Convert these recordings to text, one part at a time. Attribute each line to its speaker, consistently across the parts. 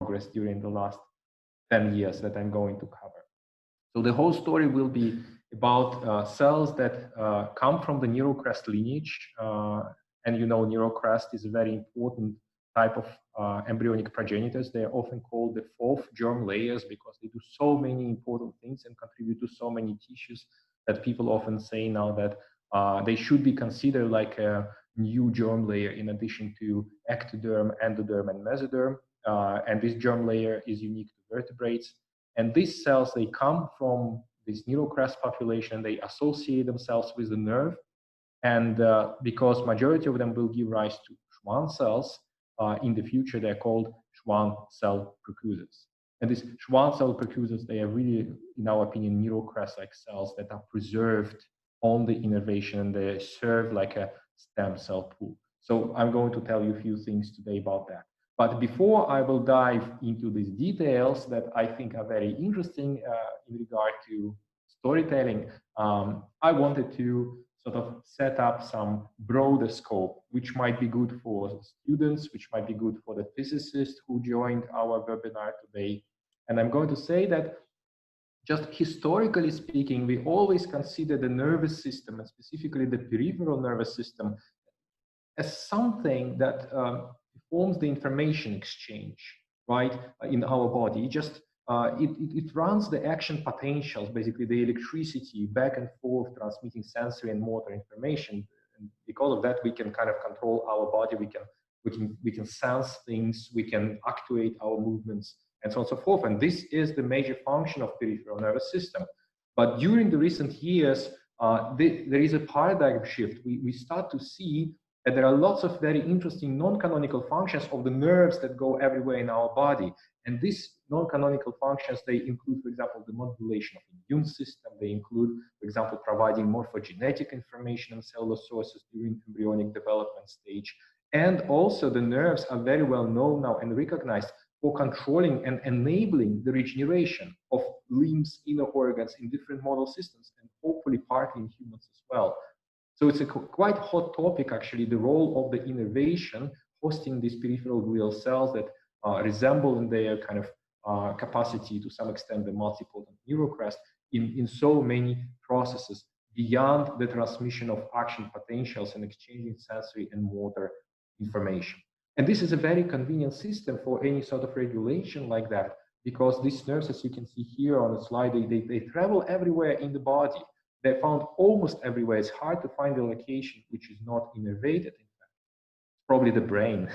Speaker 1: progress during the last 10 years that I'm going to cover. So the whole story will be about cells that come from the neurocrest lineage. And you know, neurocrest is a very important type of embryonic progenitors. They are often called the fourth germ layers because they do so many important things and contribute to so many tissues that people often say now that they should be considered like a new germ layer in addition to ectoderm, endoderm, and mesoderm. And this germ layer is unique to vertebrates. And these cells, they come from this neurocrest population. They associate themselves with the nerve. And because majority of them will give rise to Schwann cells, in the future, they're called Schwann cell precursors. And these Schwann cell precursors, they are really, in our opinion, neurocrest-like cells that are preserved on the innervation, and they serve like a stem cell pool. So I'm going to tell you a few things today about that. But before I will dive into these details that I think are very interesting in regard to storytelling, I wanted to sort of set up some broader scope, which might be good for students, which might be good for the physicists who joined our webinar today. And I'm going to say that just historically speaking, we always consider the nervous system, and specifically the peripheral nervous system, as something that performs the information exchange, right, in our body. It runs the action potentials, basically the electricity back and forth, transmitting sensory and motor information. And because of that, we can kind of control our body. We can sense things. We can actuate our movements, and so on and so forth. And this is the major function of peripheral nervous system. But during the recent years, there is a paradigm shift. We start to see that there are lots of very interesting non-canonical functions of the nerves that go everywhere in our body. And these non-canonical functions, they include, for example, the modulation of the immune system. They include, for example, providing morphogenetic information and cellular sources during embryonic development stage. And also the nerves are very well known now and recognized for controlling and enabling the regeneration of limbs, inner organs in different model systems, and hopefully partly in humans as well. So it's a quite hot topic, actually, the role of the innervation hosting these peripheral glial cells that resemble in their kind of capacity to some extent the multipotent neurocrest in so many processes beyond the transmission of action potentials and exchanging sensory and motor information. And this is a very convenient system for any sort of regulation like that, because these nerves, as you can see here on the slide, they travel everywhere in the body. They're found almost everywhere. It's hard to find a location which is not innervated, in fact. It's probably the brain.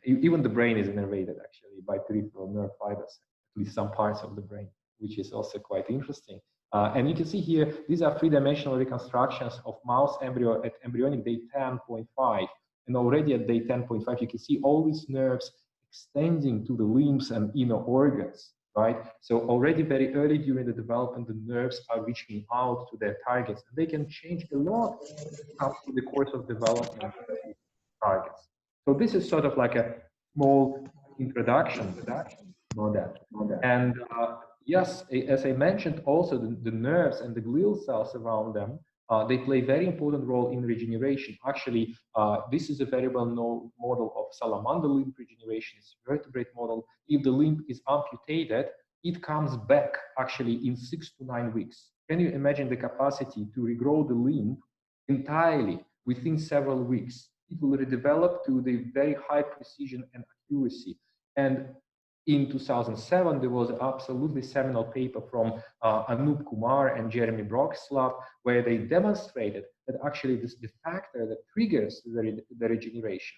Speaker 1: Even the brain is innervated, actually, by peripheral nerve fibers, at least some parts of the brain, which is also quite interesting. And you can see here, these are three-dimensional reconstructions of mouse embryo at embryonic day 10.5. And already at day 10.5, you can see all these nerves extending to the limbs and inner organs, right? So already very early during the development, the nerves are reaching out to their targets. And they can change a lot up to the course of development of these targets. So this is sort of like a small introduction on that. And yes, as I mentioned, also the nerves and the glial cells around them, they play a very important role in regeneration. Actually, this is a very well-known model of salamander limb regeneration. It's a vertebrate model. If the limb is amputated, it comes back actually in 6 to 9 weeks. Can you imagine the capacity to regrow the limb entirely within several weeks? It will redevelop to the very high precision and accuracy. And in 2007, there was an absolutely seminal paper from Anup Kumar and Jeremy Brock's lab, where they demonstrated that actually the factor that triggers the regeneration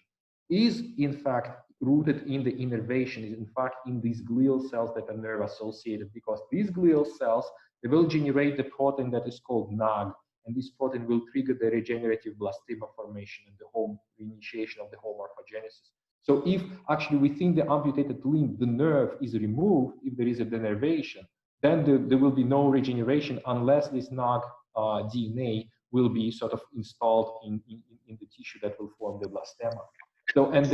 Speaker 1: is in fact rooted in the innervation, is in fact in these glial cells that are nerve associated, because these glial cells, they will generate the protein that is called NAG, and this protein will trigger the regenerative blastema formation and the home reinitiation of the home morphogenesis. So if actually within the amputated limb, the nerve is removed, if there is a denervation, then there will be no regeneration unless this NAG DNA will be sort of installed in the tissue that will form the blastema. So, and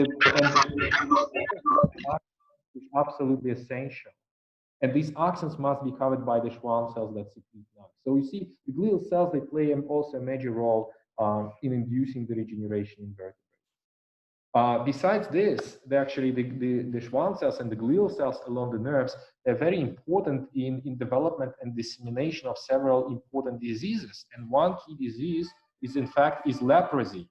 Speaker 1: is absolutely essential. And these axons must be covered by the Schwann cells that secrete NAG. So you see, the glial cells, they play also a major role in inducing the regeneration in vertebrates. Besides this, the Schwann cells and the glial cells along the nerves, they're very important in development and dissemination of several important diseases. And one key disease is, in fact, leprosy.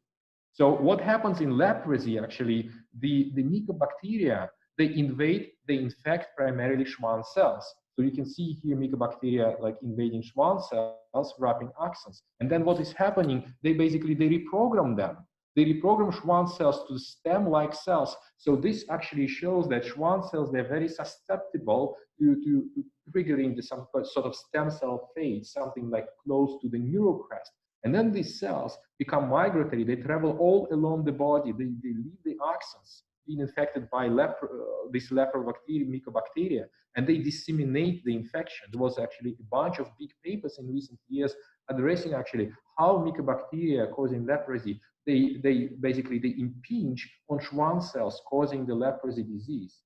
Speaker 1: So what happens in leprosy, actually, the mycobacteria, they infect primarily Schwann cells. So you can see here mycobacteria like invading Schwann cells, wrapping axons. And then what is happening, they reprogram them. They reprogram Schwann cells to stem-like cells. So this actually shows that Schwann cells, they're very susceptible to triggering some sort of stem cell fate, something like close to the neurocrest. And then these cells become migratory. They travel all along the body. They leave the axons, being infected by this mycobacteria, and they disseminate the infection. There was actually a bunch of big papers in recent years addressing actually how mycobacteria causing leprosy, they impinge on Schwann cells, causing the leprosy disease.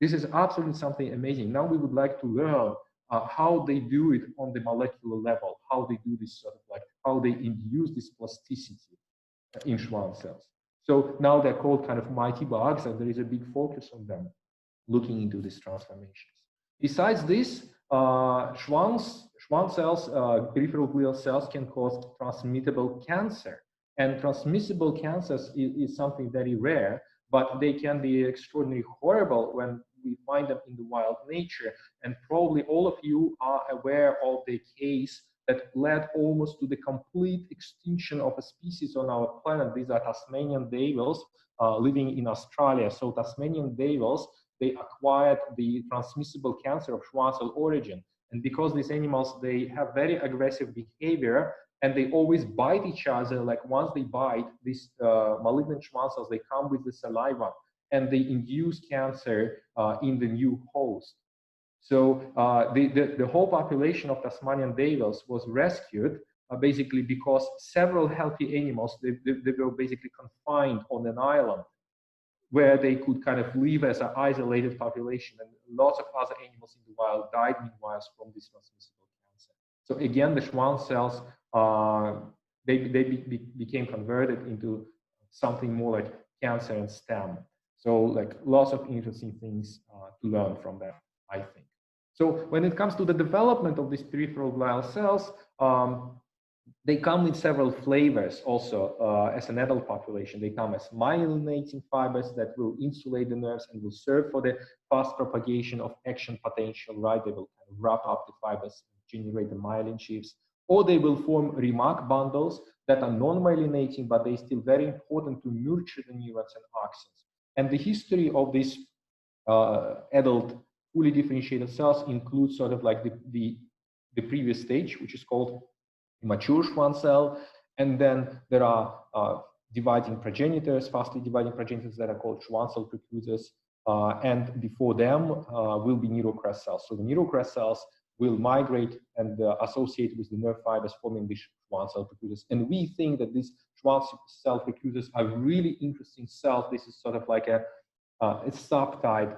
Speaker 1: This is absolutely something amazing. Now we would like to learn how they do it on the molecular level, how they do this sort of like, how they induce this plasticity in Schwann cells. So now they're called kind of mighty bugs, and there is a big focus on them, looking into these transformations. Besides this, Schwann cells, peripheral glial cells, can cause transmittable cancer. And transmissible cancers is something very rare, but they can be extraordinarily horrible when we find them in the wild nature. And probably all of you are aware of the case that led almost to the complete extinction of a species on our planet. These are Tasmanian devils living in Australia. So Tasmanian devils, they acquired the transmissible cancer of Schwann cell origin. And because these animals, they have very aggressive behavior, and they always bite each other. Like once they bite, these malignant Schwann cells, they come with the saliva, and they induce cancer in the new host. So the whole population of Tasmanian devils was rescued basically because several healthy animals, they were basically confined on an island where they could kind of live as an isolated population, and lots of other animals in the wild died meanwhile from this transmissible cancer. So again, the Schwann cells, they became converted into something more like cancer and stem. So like lots of interesting things to learn from them, I think. So when it comes to the development of these peripheral glial cells, they come with several flavors also as an adult population. They come as myelinating fibers that will insulate the nerves and will serve for the fast propagation of action potential, right? They will kind of wrap up the fibers, generate the myelin sheaths, or they will form remark bundles that are non-myelinating, but they're still very important to nurture the neurons and axons. And the history of these adult fully differentiated cells includes sort of like the previous stage, which is called mature Schwann cell, and then there are dividing progenitors, fastly dividing progenitors that are called Schwann cell precursors, and before them will be neurocrest cells. So the neurocrest cells will migrate and associate with the nerve fibers, forming the Schwann cell precursors. And we think that these Schwann cell precursors are really interesting cells. This is sort of like a subtype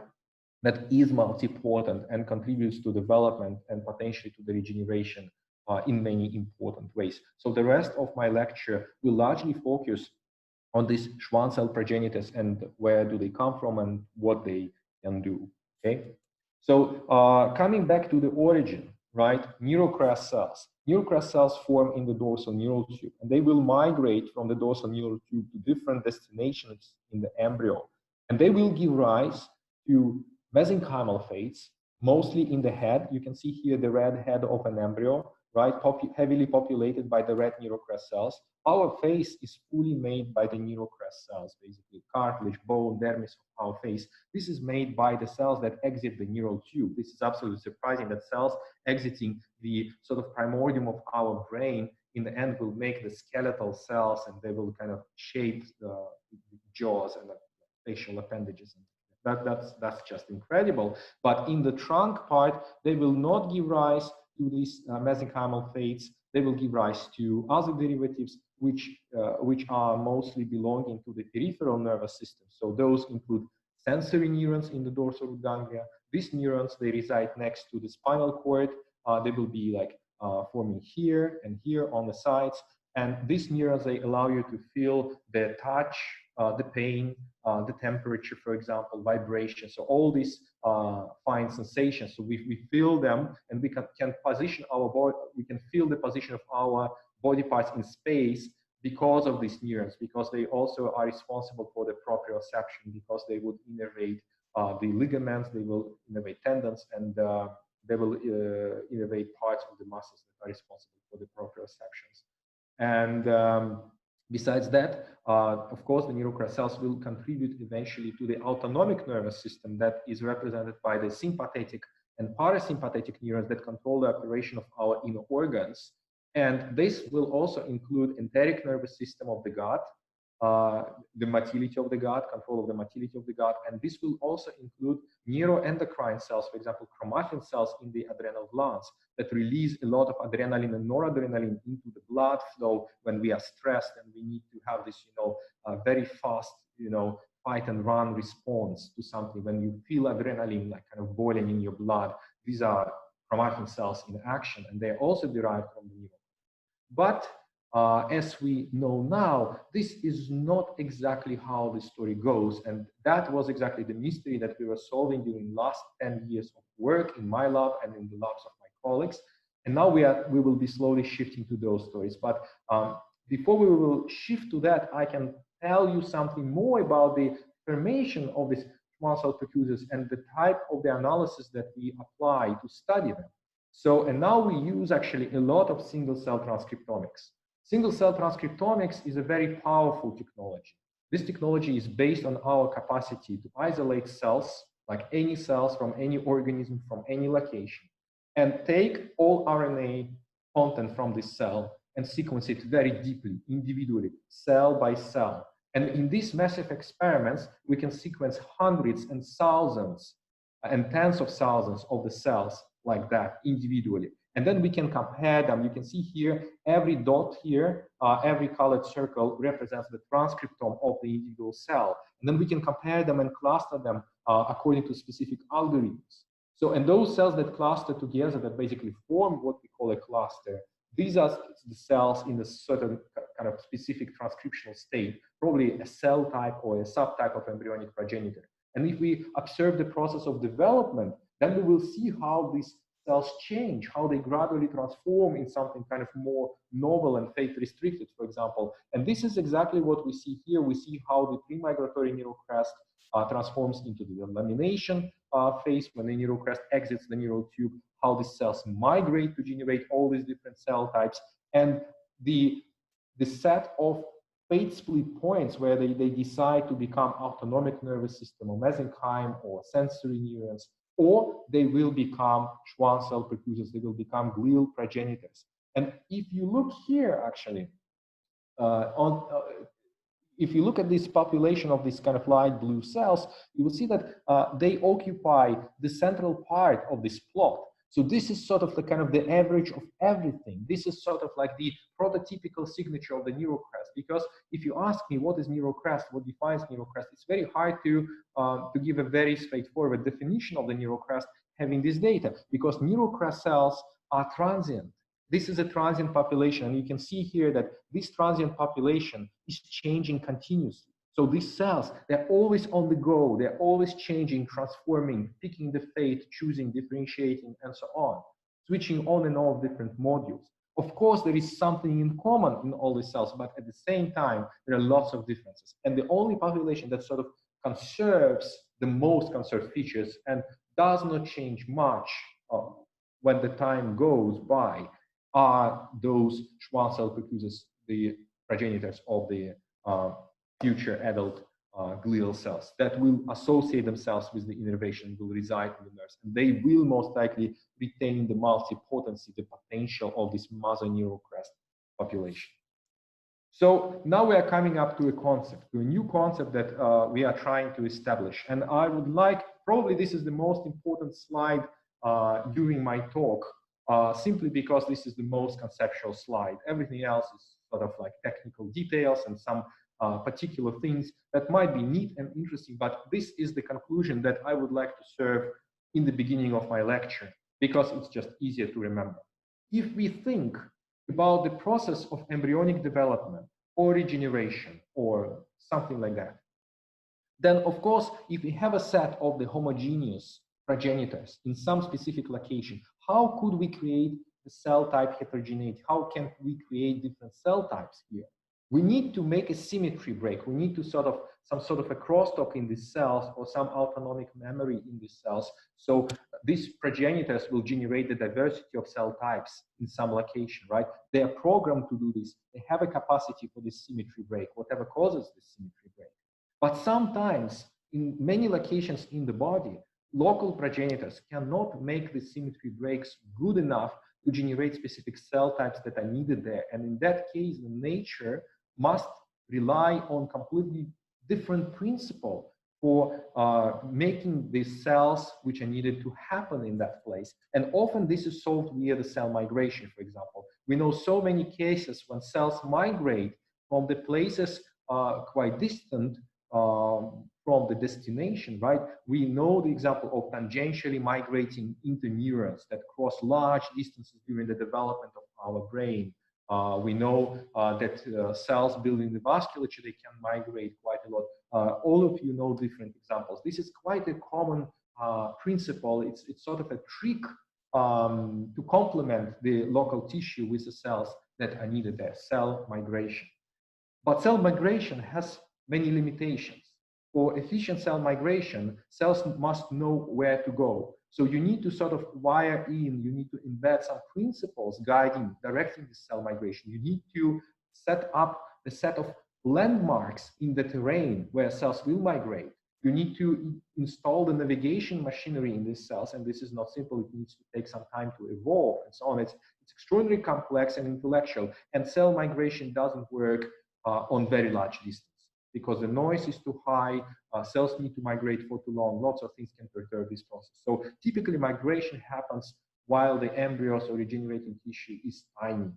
Speaker 1: that is multipotent and contributes to development and potentially to the regeneration in many important ways. So the rest of my lecture will largely focus on these Schwann cell progenitors and where do they come from and what they can do, okay? So coming back to the origin, right? Neurocrest cells. Neurocrest cells form in the dorsal neural tube, and they will migrate from the dorsal neural tube to different destinations in the embryo. And they will give rise to mesenchymal fates, mostly in the head. You can see here the red head of an embryo, right? Heavily populated by the red neurocrest cells. Our face is fully made by the neurocrest cells, basically cartilage, bone, dermis of our face. This is made by the cells that exit the neural tube. This is absolutely surprising that cells exiting the sort of primordium of our brain in the end will make the skeletal cells, and they will kind of shape the jaws and the facial appendages. That's just incredible. But in the trunk part, they will not give rise to these mesenchymal fates. They will give rise to other derivatives which are mostly belonging to the peripheral nervous system. So those include sensory neurons in the dorsal root ganglia. These neurons, they reside next to the spinal cord. They will be like forming here and here on the sides. And these neurons, they allow you to feel the touch the pain, the temperature, for example, vibration. So all these fine sensations. So we feel them, and we can position our body. We can feel the position of our body parts in space because of these neurons, because they also are responsible for the proprioception, because they would innervate the ligaments, they will innervate tendons, and they will innervate parts of the muscles that are responsible for the proprioceptions. And besides that, of course, the neurocrest cells will contribute eventually to the autonomic nervous system that is represented by the sympathetic and parasympathetic neurons that control the operation of our inner organs. And this will also include enteric nervous system of the gut, the motility of the gut, control of the motility of the gut, and this will also include neuroendocrine cells, for example, chromatin cells in the adrenal glands that release a lot of adrenaline and noradrenaline into the blood flow when we are stressed, and we need to have this, very fast, fight and run response to something. When you feel adrenaline like kind of boiling in your blood, these are chromatin cells in action, and they are also derived from the neuron. But as we know now, this is not exactly how the story goes, and that was exactly the mystery that we were solving during the last 10 years of work in my lab and in the labs of my colleagues. And now we will be slowly shifting to those stories. But before we will shift to that, I can tell you something more about the formation of these Schwann cell precursors and the type of the analysis that we apply to study them. So, and now we use actually a lot of single-cell transcriptomics. Single-cell transcriptomics is a very powerful technology. This technology is based on our capacity to isolate cells, like any cells from any organism, from any location, and take all RNA content from this cell and sequence it very deeply, individually, cell by cell. And in these massive experiments, we can sequence hundreds and thousands and tens of thousands of the cells like that individually. And then we can compare them. You can see here, every dot here, every colored circle represents the transcriptome of the individual cell. And then we can compare them and cluster them according to specific algorithms. So, and those cells that cluster together, that basically form what we call a cluster, these are the cells in a certain kind of specific transcriptional state, probably a cell type or a subtype of embryonic progenitor. And if we observe the process of development, then we will see how these cells change, how they gradually transform in something kind of more novel and fate-restricted, for example. And this is exactly what we see here. We see how the pre-migratory neurocrest transforms into the lamination phase when the neurocrest exits the neural tube, how the cells migrate to generate all these different cell types, and the set of fate split points where they decide to become autonomic nervous system or mesenchyme or sensory neurons, or they will become Schwann cell precursors, they will become glial progenitors. And if you look here, actually, if you look at this population of these kind of light blue cells, you will see that they occupy the central part of this plot. So this is sort of the kind of the average of everything. This is sort of like the prototypical signature of the neurocrest. Because if you ask me what is neurocrest, what defines neurocrest, it's very hard to give a very straightforward definition of the neurocrest having this data, because neurocrest cells are transient. This is a transient population, and you can see here that this transient population is changing continuously. So these cells, they're always on the go, they're always changing, transforming, picking the fate, choosing, differentiating, and so on, switching on and off different modules. Of course, there is something in common in all these cells, but at the same time, there are lots of differences. And the only population that sort of conserves the most conserved features and does not change much when the time goes by are those Schwann cell precursors, the progenitors of the future adult glial cells that will associate themselves with the innervation, will reside in the nerves, and they will most likely retain the multipotency, the potential of this mother neurocrest population. So now we are coming up to a concept, to a new concept that we are trying to establish. And I would like, probably this is the most important slide during my talk, simply because this is the most conceptual slide. Everything else is sort of like technical details and some particular things that might be neat and interesting, but this is the conclusion that I would like to serve in the beginning of my lecture, because it's just easier to remember. If we think about the process of embryonic development or regeneration or something like that. Then, of course, if we have a set of the homogeneous progenitors in some specific location, how could we create the cell type heterogeneity? How can we create different cell types here? We need to make a symmetry break. We need to some sort of a crosstalk in these cells or some autonomic memory in these cells. So these progenitors will generate the diversity of cell types in some location, right? They are programmed to do this. They have a capacity for this symmetry break, whatever causes this symmetry break. But sometimes in many locations in the body, local progenitors cannot make the symmetry breaks good enough to generate specific cell types that are needed there. And in that case, the nature must rely on completely different principle for making these cells which are needed to happen in that place. And often this is solved via the cell migration, for example. We know so many cases when cells migrate from the places quite distant from the destination, right? We know the example of tangentially migrating into neurons that cross large distances during the development of our brain. We know that cells building the vasculature, they can migrate quite a lot. All of you know different examples. This is quite a common principle. It's sort of a trick to complement the local tissue with the cells that are needed there, cell migration. But cell migration has many limitations. For efficient cell migration, cells must know where to go. So you need to sort of wire in, you need to embed some principles guiding, directing the cell migration. You need to set up a set of landmarks in the terrain where cells will migrate. You need to install the navigation machinery in these cells, and this is not simple. It needs to take some time to evolve and so on. It's extraordinarily complex and intellectual, and cell migration doesn't work on very large distance because the noise is too high, cells need to migrate for too long, lots of things can perturb this process. So typically migration happens while the embryos or regenerating tissue is tiny.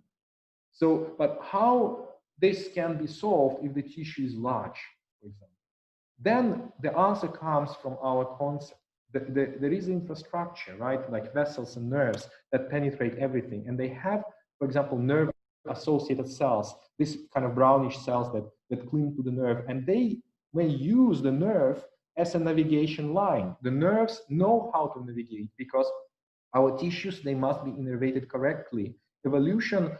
Speaker 1: So, but how this can be solved if the tissue is large, for example? Then the answer comes from our concept. There is infrastructure, right? Like vessels and nerves that penetrate everything. And they have, for example, nerve associated cells, this kind of brownish cells that cling to the nerve, and they may use the nerve as a navigation line. The nerves know how to navigate because our tissues, they must be innervated correctly. Evolution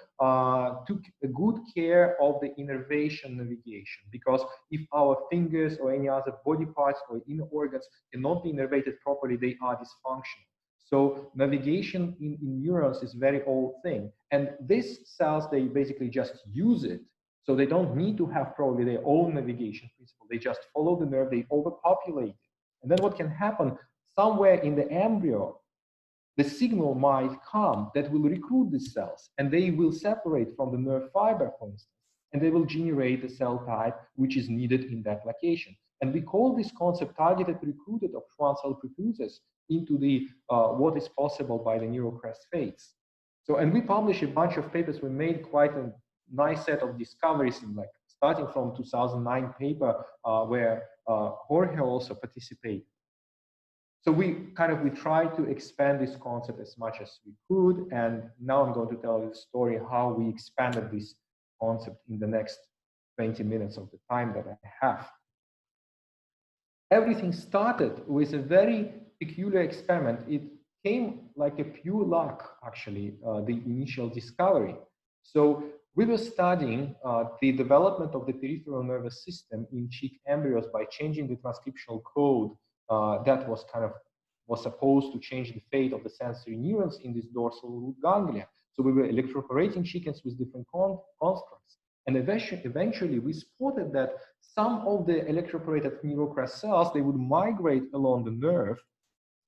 Speaker 1: took a good care of the innervation navigation, because if our fingers or any other body parts or inner organs cannot be innervated properly, they are dysfunctional. So navigation in neurons is a very old thing. And these cells, they basically just use it. So they don't need to have probably their own navigation principle. They just follow the nerve, they overpopulate it. And then what can happen, somewhere in the embryo, the signal might come that will recruit these cells, and they will separate from the nerve fiber, for instance, and they will generate the cell type which is needed in that location. And we call this concept targeted recruited of Schwann cell precursors into the what is possible by the neurocrest phase. So, and we published a bunch of papers. We made quite a nice set of discoveries, in like starting from 2009 paper where Jorge also participated. So we tried to expand this concept as much as we could, and now I'm going to tell you the story how we expanded this concept in the next 20 minutes of the time that I have. Everything started with a very peculiar experiment. It came like a pure luck, actually, the initial discovery. So we were studying the development of the peripheral nervous system in chick embryos by changing the transcriptional code that was supposed to change the fate of the sensory neurons in this dorsal root ganglia. So we were electroporating chickens with different constructs. And eventually we spotted that some of the electroporated neurocrest cells, they would migrate along the nerve,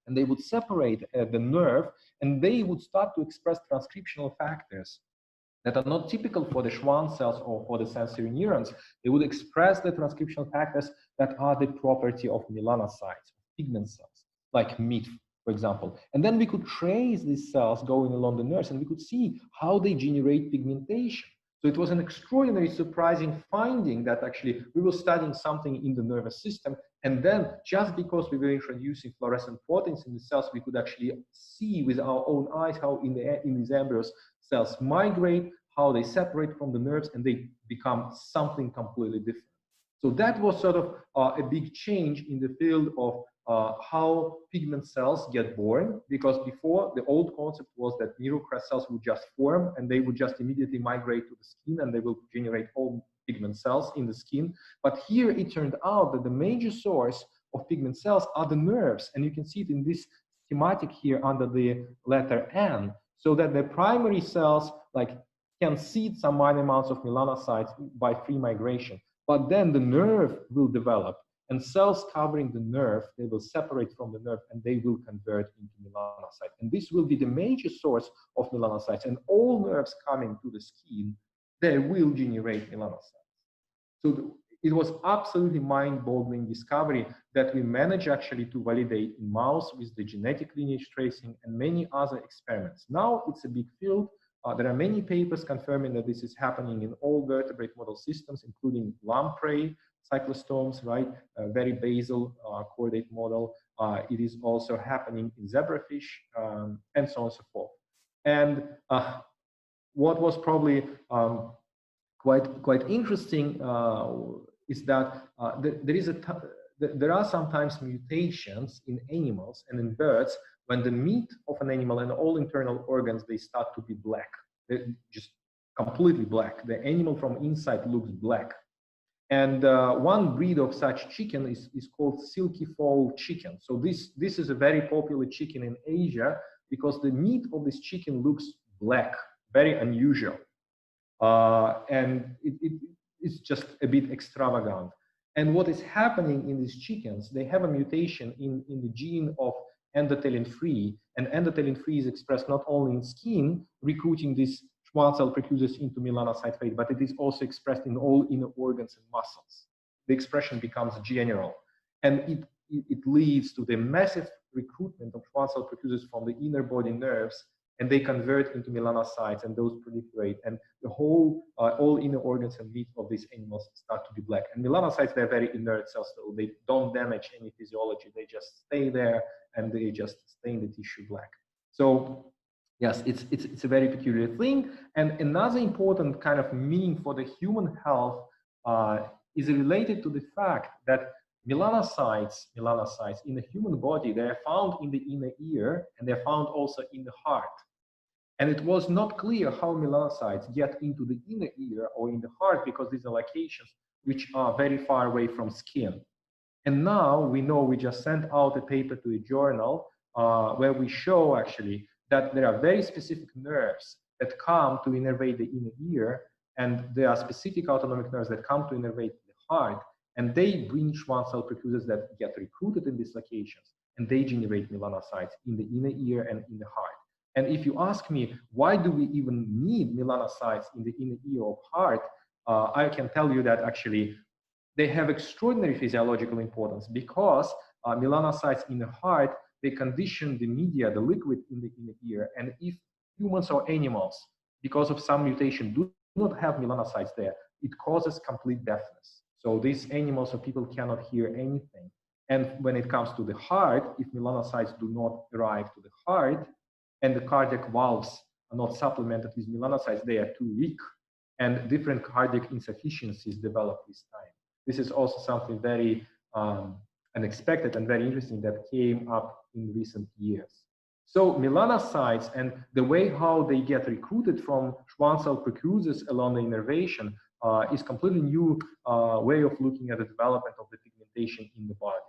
Speaker 1: and they would separate the nerve, and they would start to express transcriptional factors that are not typical for the Schwann cells or for the sensory neurons. They would express the transcriptional factors that are the property of melanocytes, pigment cells, like meat, for example. And then we could trace these cells going along the nerves, and we could see how they generate pigmentation. So it was an extraordinary, surprising finding that actually we were studying something in the nervous system, and then just because we were introducing fluorescent proteins in the cells, we could actually see with our own eyes how in these embryos cells migrate, how they separate from the nerves, and they become something completely different. So that was sort of a big change in the field of how pigment cells get born, because before the old concept was that neurocrest cells would just form and they would just immediately migrate to the skin and they will generate all pigment cells in the skin. But here it turned out that the major source of pigment cells are the nerves, and you can see it in this schematic here under the letter N, so that the primary cells like can seed some minor amounts of melanocytes by free migration, but then the nerve will develop, and cells covering the nerve, they will separate from the nerve and they will convert into melanocytes. And this will be the major source of melanocytes, and all nerves coming to the skin, they will generate melanocytes. So it was absolutely mind-boggling discovery that we managed actually to validate in mouse with the genetic lineage tracing and many other experiments. Now it's a big field. There are many papers confirming that this is happening in all vertebrate model systems, including lamprey, cyclostomes, right? Very basal chordate model. It is also happening in zebrafish, and so on and so forth. And what was probably quite interesting is that there are sometimes mutations in animals and in birds when the meat of an animal and all internal organs, they start to be black. They're just completely black. The animal from inside looks black. And one breed of such chicken is called silky fowl chicken. So this is a very popular chicken in Asia because the meat of this chicken looks black, very unusual. And it's just a bit extravagant. And what is happening in these chickens, they have a mutation in the gene of endothelin-3, and endothelin-3 is expressed not only in skin, recruiting these Schwann cell precursors into melanocyte phase, but it is also expressed in all inner organs and muscles. The expression becomes general, and it leads to the massive recruitment of Schwann cell precursors from the inner body nerves, and they convert into melanocytes, and those proliferate, and the whole all inner organs and meat of these animals start to be black. And melanocytes, they're very inert cells, so they don't damage any physiology. They just stay there and they just stain the tissue black. So yes, it's a very peculiar thing. And another important kind of meaning for the human health is related to the fact that melanocytes in the human body, they are found in the inner ear, and they're found also in the heart. And it was not clear how melanocytes get into the inner ear or in the heart, because these are locations which are very far away from skin. And now we know, we just sent out a paper to a journal where we show actually that there are very specific nerves that come to innervate the inner ear, and there are specific autonomic nerves that come to innervate the heart, and they bring Schwann cell precursors that get recruited in these locations, and they generate melanocytes in the inner ear and in the heart. And if you ask me, why do we even need melanocytes in the inner ear or heart, I can tell you that actually they have extraordinary physiological importance, because melanocytes in the heart, they condition the media, the liquid in the inner ear. And if humans or animals, because of some mutation, do not have melanocytes there, it causes complete deafness. So these animals or people cannot hear anything. And when it comes to the heart, if melanocytes do not arrive to the heart, and the cardiac valves are not supplemented with melanocytes, they are too weak, and different cardiac insufficiencies develop with time. This is also something very unexpected and very interesting that came up in recent years. So melanocytes and the way how they get recruited from Schwann cell precursors along the innervation is completely new way of looking at the development of the pigmentation in the body.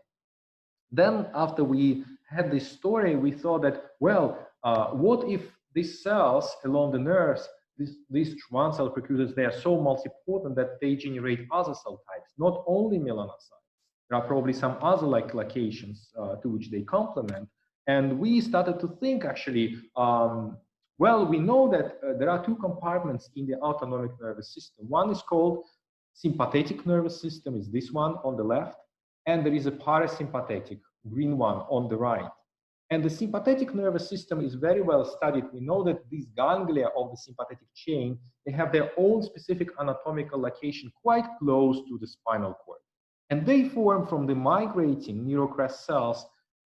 Speaker 1: Then after we had this story, we thought that, well, what if these cells along the nerves, these Schwann cell precursors, they are so multipotent that they generate other cell types, not only melanocytes. There are probably some other like locations to which they complement. And we started to think actually, well, we know that there are two compartments in the autonomic nervous system. One is called sympathetic nervous system, is this one on the left, and there is a parasympathetic, green one on the right. And the sympathetic nervous system is very well studied. We know that these ganglia of the sympathetic chain, they have their own specific anatomical location quite close to the spinal cord. And they form from the migrating neurocrest cells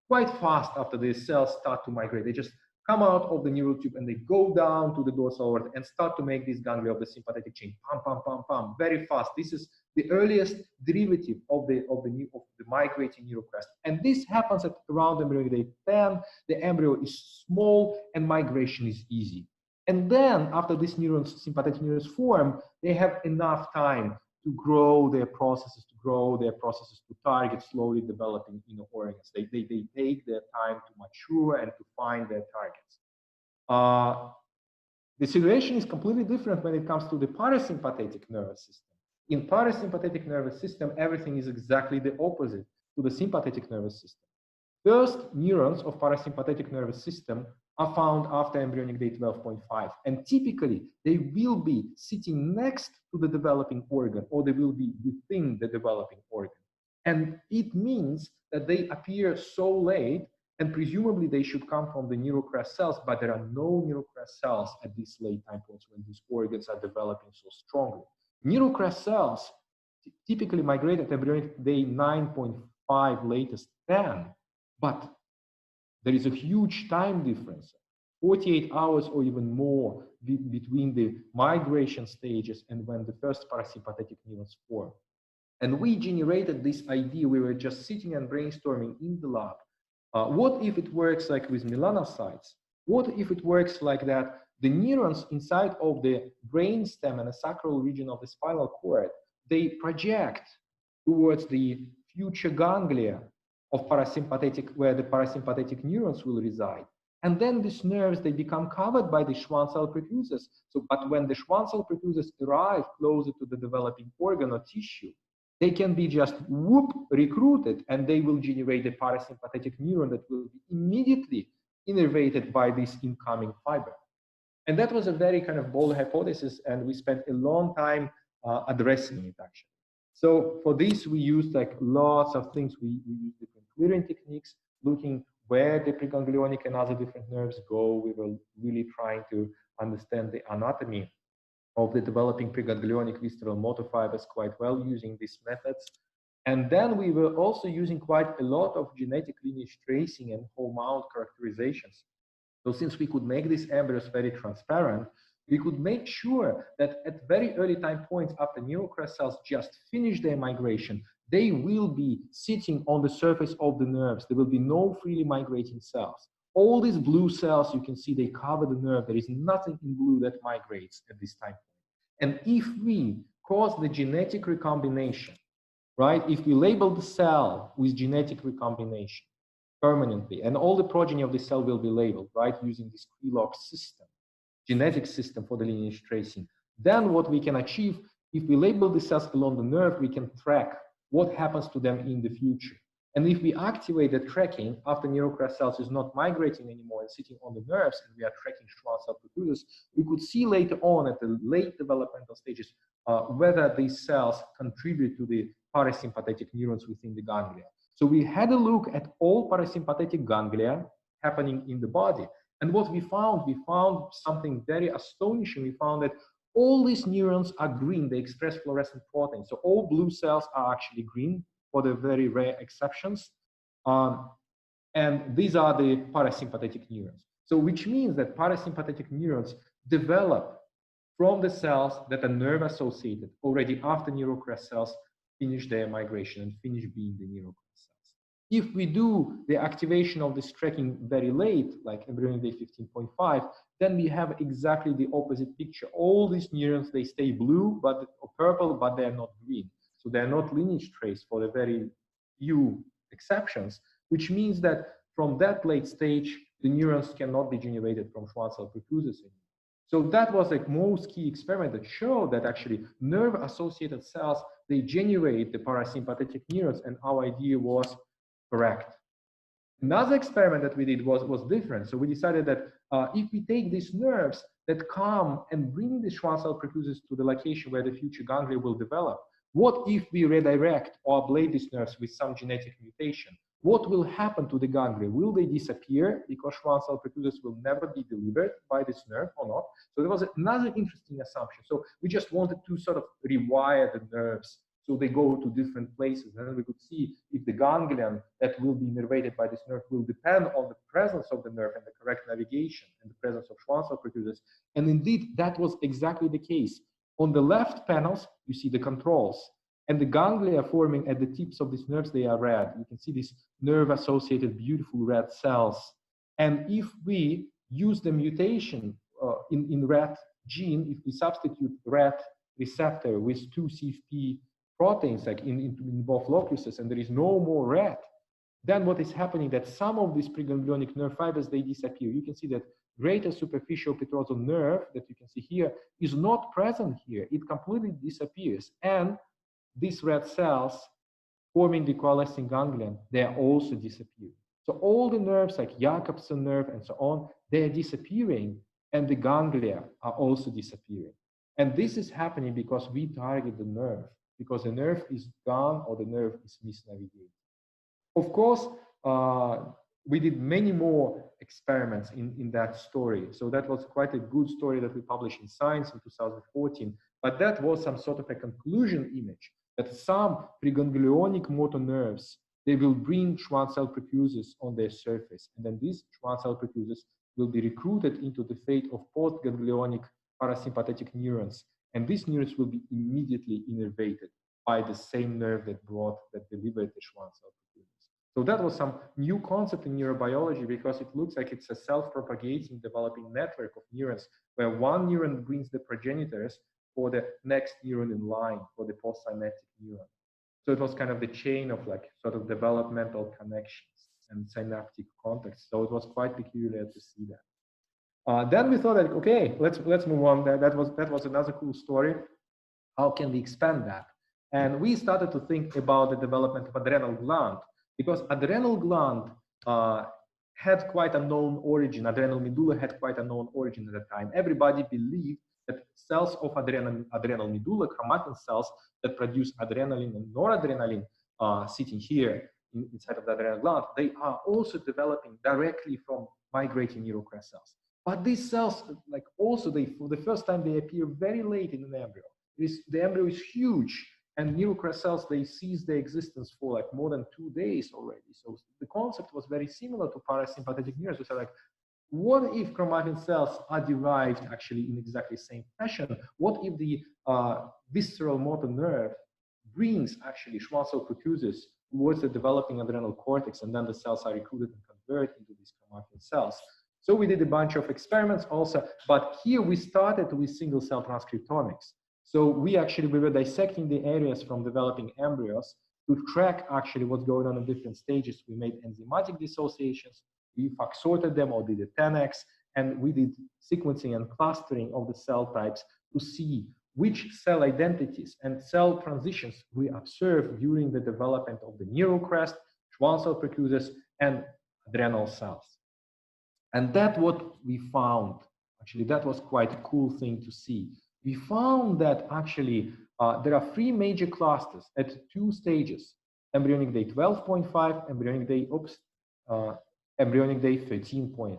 Speaker 1: quite fast after the cells start to migrate. They just come out of the neural tube and they go down to the dorsal aorta and start to make these ganglia of the sympathetic chain, pam, pam, pam, pam, very fast. This is the earliest derivative of the migrating neurocrest. And this happens at around embryonic day 10. The embryo is small and migration is easy. And then after these neurons, sympathetic neurons form, they have enough time to grow their processes, to target slowly developing organs. They take their time to mature and to find their targets. The situation is completely different when it comes to the parasympathetic nervous system. In parasympathetic nervous system, everything is exactly the opposite to the sympathetic nervous system. First neurons of parasympathetic nervous system are found after embryonic day 12.5, and typically they will be sitting next to the developing organ, or they will be within the developing organ. And it means that they appear so late, and presumably they should come from the neurocrest cells, but there are no neurocrest cells at these late time points when these organs are developing so strongly. Neurocrest cells typically migrate at embryonic day 9.5, latest 10, but there is a huge time difference, 48 hours or even more between the migration stages and when the first parasympathetic neurons form. And we generated this idea. We were just sitting and brainstorming in the lab. What if it works like with melanocytes? What if it works like that? The neurons inside of the brainstem and the sacral region of the spinal cord, they project towards the future ganglia of parasympathetic, where the parasympathetic neurons will reside. And then these nerves, they become covered by the Schwann cell precursors. So, but when the Schwann cell precursors arrive closer to the developing organ or tissue, they can be just recruited, and they will generate a parasympathetic neuron that will be immediately innervated by this incoming fiber. And that was a very kind of bold hypothesis, and we spent a long time addressing it actually. So for this, we used like lots of things. We used different clearing techniques, looking where the preganglionic and other different nerves go. We were really trying to understand the anatomy of the developing preganglionic visceral motor fibers quite well using these methods. And then we were also using quite a lot of genetic lineage tracing and whole mount characterizations. So since we could make these embryos very transparent, we could make sure that at very early time points after neurocrest cells just finish their migration, they will be sitting on the surface of the nerves. There will be no freely migrating cells. All these blue cells, you can see they cover the nerve. There is nothing in blue that migrates at this time point. And if we cause the genetic recombination, right, if we label the cell with genetic recombination permanently, and all the progeny of the cell will be labeled, right, using this Krylov system, genetic system for the lineage tracing, then what we can achieve, if we label the cells along the nerve, we can track what happens to them in the future. And if we activate the tracking after neurocrest cells is not migrating anymore and sitting on the nerves, and we are tracking Schwann cell precursors, we could see later on at the late developmental stages whether these cells contribute to the parasympathetic neurons within the ganglia. So we had a look at all parasympathetic ganglia happening in the body. And what we found something very astonishing. We found that all these neurons are green. They express fluorescent proteins. So all blue cells are actually green, for the very rare exceptions. And these are the parasympathetic neurons. So which means that parasympathetic neurons develop from the cells that are nerve associated already after neurocrest cells finish their migration and finish being the neurocrest cells. If we do the activation of this tracking very late, like embryonic day 15.5, then we have exactly the opposite picture. All these neurons, they stay blue or purple, but they're not green. So they're not lineage traced for the very few exceptions, which means that from that late stage, the neurons cannot be generated from Schwann cell precursors anymore. So that was the most key experiment that showed that actually nerve-associated cells, they generate the parasympathetic neurons, and our idea was correct. Another experiment that we did was different. So we decided that if we take these nerves that come and bring the Schwann cell precursors to the location where the future ganglia will develop, what if we redirect or ablate these nerves with some genetic mutation? What will happen to the ganglia? Will they disappear because Schwann cell precursors will never be delivered by this nerve or not? So there was another interesting assumption. So we just wanted to sort of rewire the nerves so they go to different places. And then we could see if the ganglion that will be innervated by this nerve will depend on the presence of the nerve and the correct navigation and the presence of Schwann cell precursors. And indeed, that was exactly the case. On the left panels, you see the controls. And the ganglia forming at the tips of these nerves, they are red. You can see these nerve-associated beautiful red cells. And if we use the mutation in red gene, if we substitute red receptor with 2 CFP proteins like in both locuses, and there is no more red, then what is happening that some of these preganglionic nerve fibers, they disappear. You can see that greater superficial petrosal nerve that you can see here is not present here. It completely disappears. And these red cells forming the coalescing ganglion, they are also disappearing. So all the nerves like Jacobson nerve and so on, they are disappearing, and the ganglia are also disappearing. And this is happening because we target the nerve, because the nerve is gone or the nerve is misnavigated. Of course, we did many more experiments in that story. So that was quite a good story that we published in Science in 2014. But that was some sort of a conclusion image that some preganglionic motor nerves, they will bring Schwann cell precursors on their surface. And then these Schwann cell precursors will be recruited into the fate of postganglionic parasympathetic neurons. And these neurons will be immediately innervated by the same nerve that delivered the Schwann cell precursors. So that was some new concept in neurobiology, because it looks like it's a self-propagating developing network of neurons where one neuron brings the progenitors for the next neuron in line, for the postsynaptic neuron. So it was kind of the chain of like sort of developmental connections and synaptic contacts. So it was quite peculiar to see that. Then we thought that, okay, let's move on. That was another cool story. How can we expand that? And we started to think about the development of adrenal gland, because adrenal gland had quite a known origin. Adrenal medulla had quite a known origin at the time. Everybody believed that cells of adrenal medulla, chromatin cells that produce adrenaline and noradrenaline, sitting here inside of the adrenal gland, they are also developing directly from migrating neurocrest cells. But these cells, like also, for the first time, they appear very late in an embryo. The embryo is huge, and neurocrest cells, they cease their existence for like more than 2 days already. So the concept was very similar to parasympathetic neurons. We said, like, what if chromatin cells are derived actually in exactly the same fashion? What if the visceral motor nerve brings actually Schwann cell precursors towards the developing adrenal cortex, and then the cells are recruited and converted into these chromatin cells? So we did a bunch of experiments also, but here we started with single cell transcriptomics. So we were dissecting the areas from developing embryos to track actually what's going on in different stages. We made enzymatic dissociations, we FACS sorted them or did a 10x, and we did sequencing and clustering of the cell types to see which cell identities and cell transitions we observed during the development of the neurocrest, Schwann cell precursors, and adrenal cells. And that's what we found. Actually, that was quite a cool thing to see. We found that actually there are 3 major clusters at 2 stages: embryonic day 12.5, embryonic day 13.5.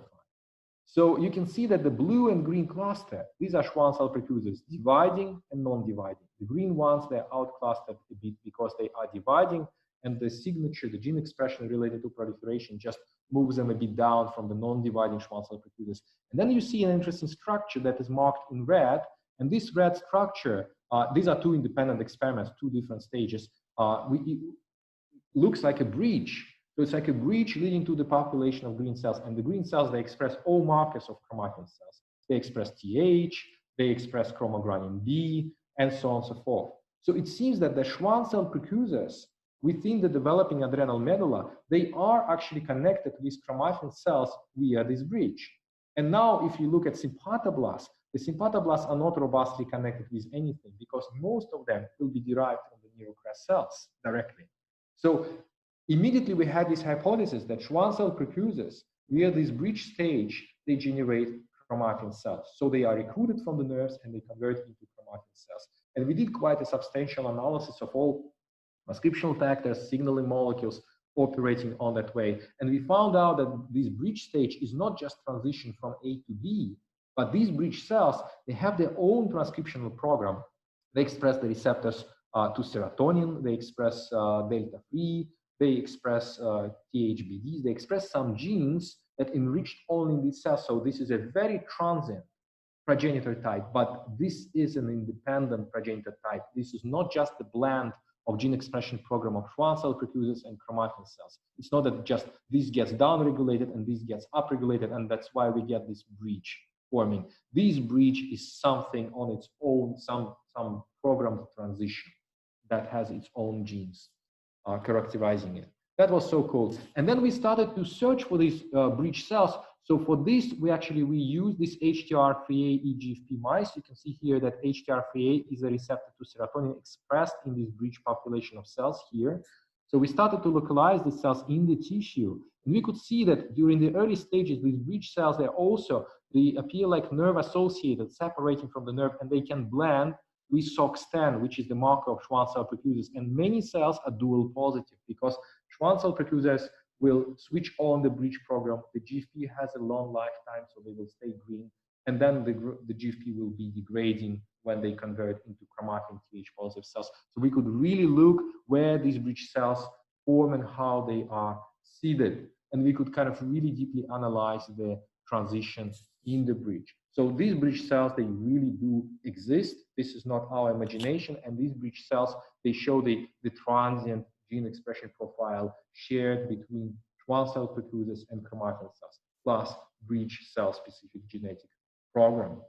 Speaker 1: So you can see that the blue and green cluster, these are Schwann cell precursors, dividing and non-dividing. The green ones, they're outclustered a bit because they are dividing, and the signature, the gene expression related to proliferation, just moves them a bit down from the non-dividing Schwann cell precursors. And then you see an interesting structure that is marked in red. And this red structure, these are 2 independent experiments, 2 different stages. It looks like a breach. So it's like a breach leading to the population of green cells. And the green cells, they express all markers of chromatin cells. They express TH, they express chromogranin B, and so on and so forth. So it seems that the Schwann cell precursors within the developing adrenal medulla, they are actually connected with chromatin cells via this breach. And now if you look at sympathoblasts, the sympathoblasts are not robustly connected with anything, because most of them will be derived from the neurocrest cells directly. So immediately we had this hypothesis that Schwann cell precursors, via this breach stage, they generate chromatin cells. So they are recruited from the nerves and they convert into chromatin cells. And we did quite a substantial analysis of all transcriptional factors, signaling molecules operating on that way. And we found out that this breach stage is not just transition from A to B, but these breach cells, they have their own transcriptional program. They express the receptors to serotonin, they express delta-3, they express THBDs, they express some genes that enriched only in these cells. So this is a very transient progenitor type, but this is an independent progenitor type. This is not just the blend of gene expression program of Schwann cell precursors and chromatin cells. It's not that just this gets down-regulated and this gets up-regulated, and that's why we get this breach forming. This breach is something on its own, some programmed transition that has its own genes characterizing it. That was so cool. And then we started to search for these breach cells. So for this, we use this HTR3A EGFP mice. You can see here that HTR3A is a receptor to serotonin expressed in this breach population of cells here. So we started to localize the cells in the tissue. And we could see that during the early stages, these breach cells, they appear like nerve associated, separating from the nerve, and they can blend with SOX10, which is the marker of Schwann cell precursors. And many cells are dual positive because Schwann cell precursors will switch on the breach program. The GFP has a long lifetime, so they will stay green. And then the GFP will be degrading when they convert into chromatin TH positive cells. So we could really look where these breach cells form and how they are seeded. And we could kind of really deeply analyze the transitions in the breach. So these breach cells, they really do exist. This is not our imagination. And these breach cells, they show the transient gene expression profile shared between Schwann cell precursors and chromatin cells, plus breach cell-specific genetic program.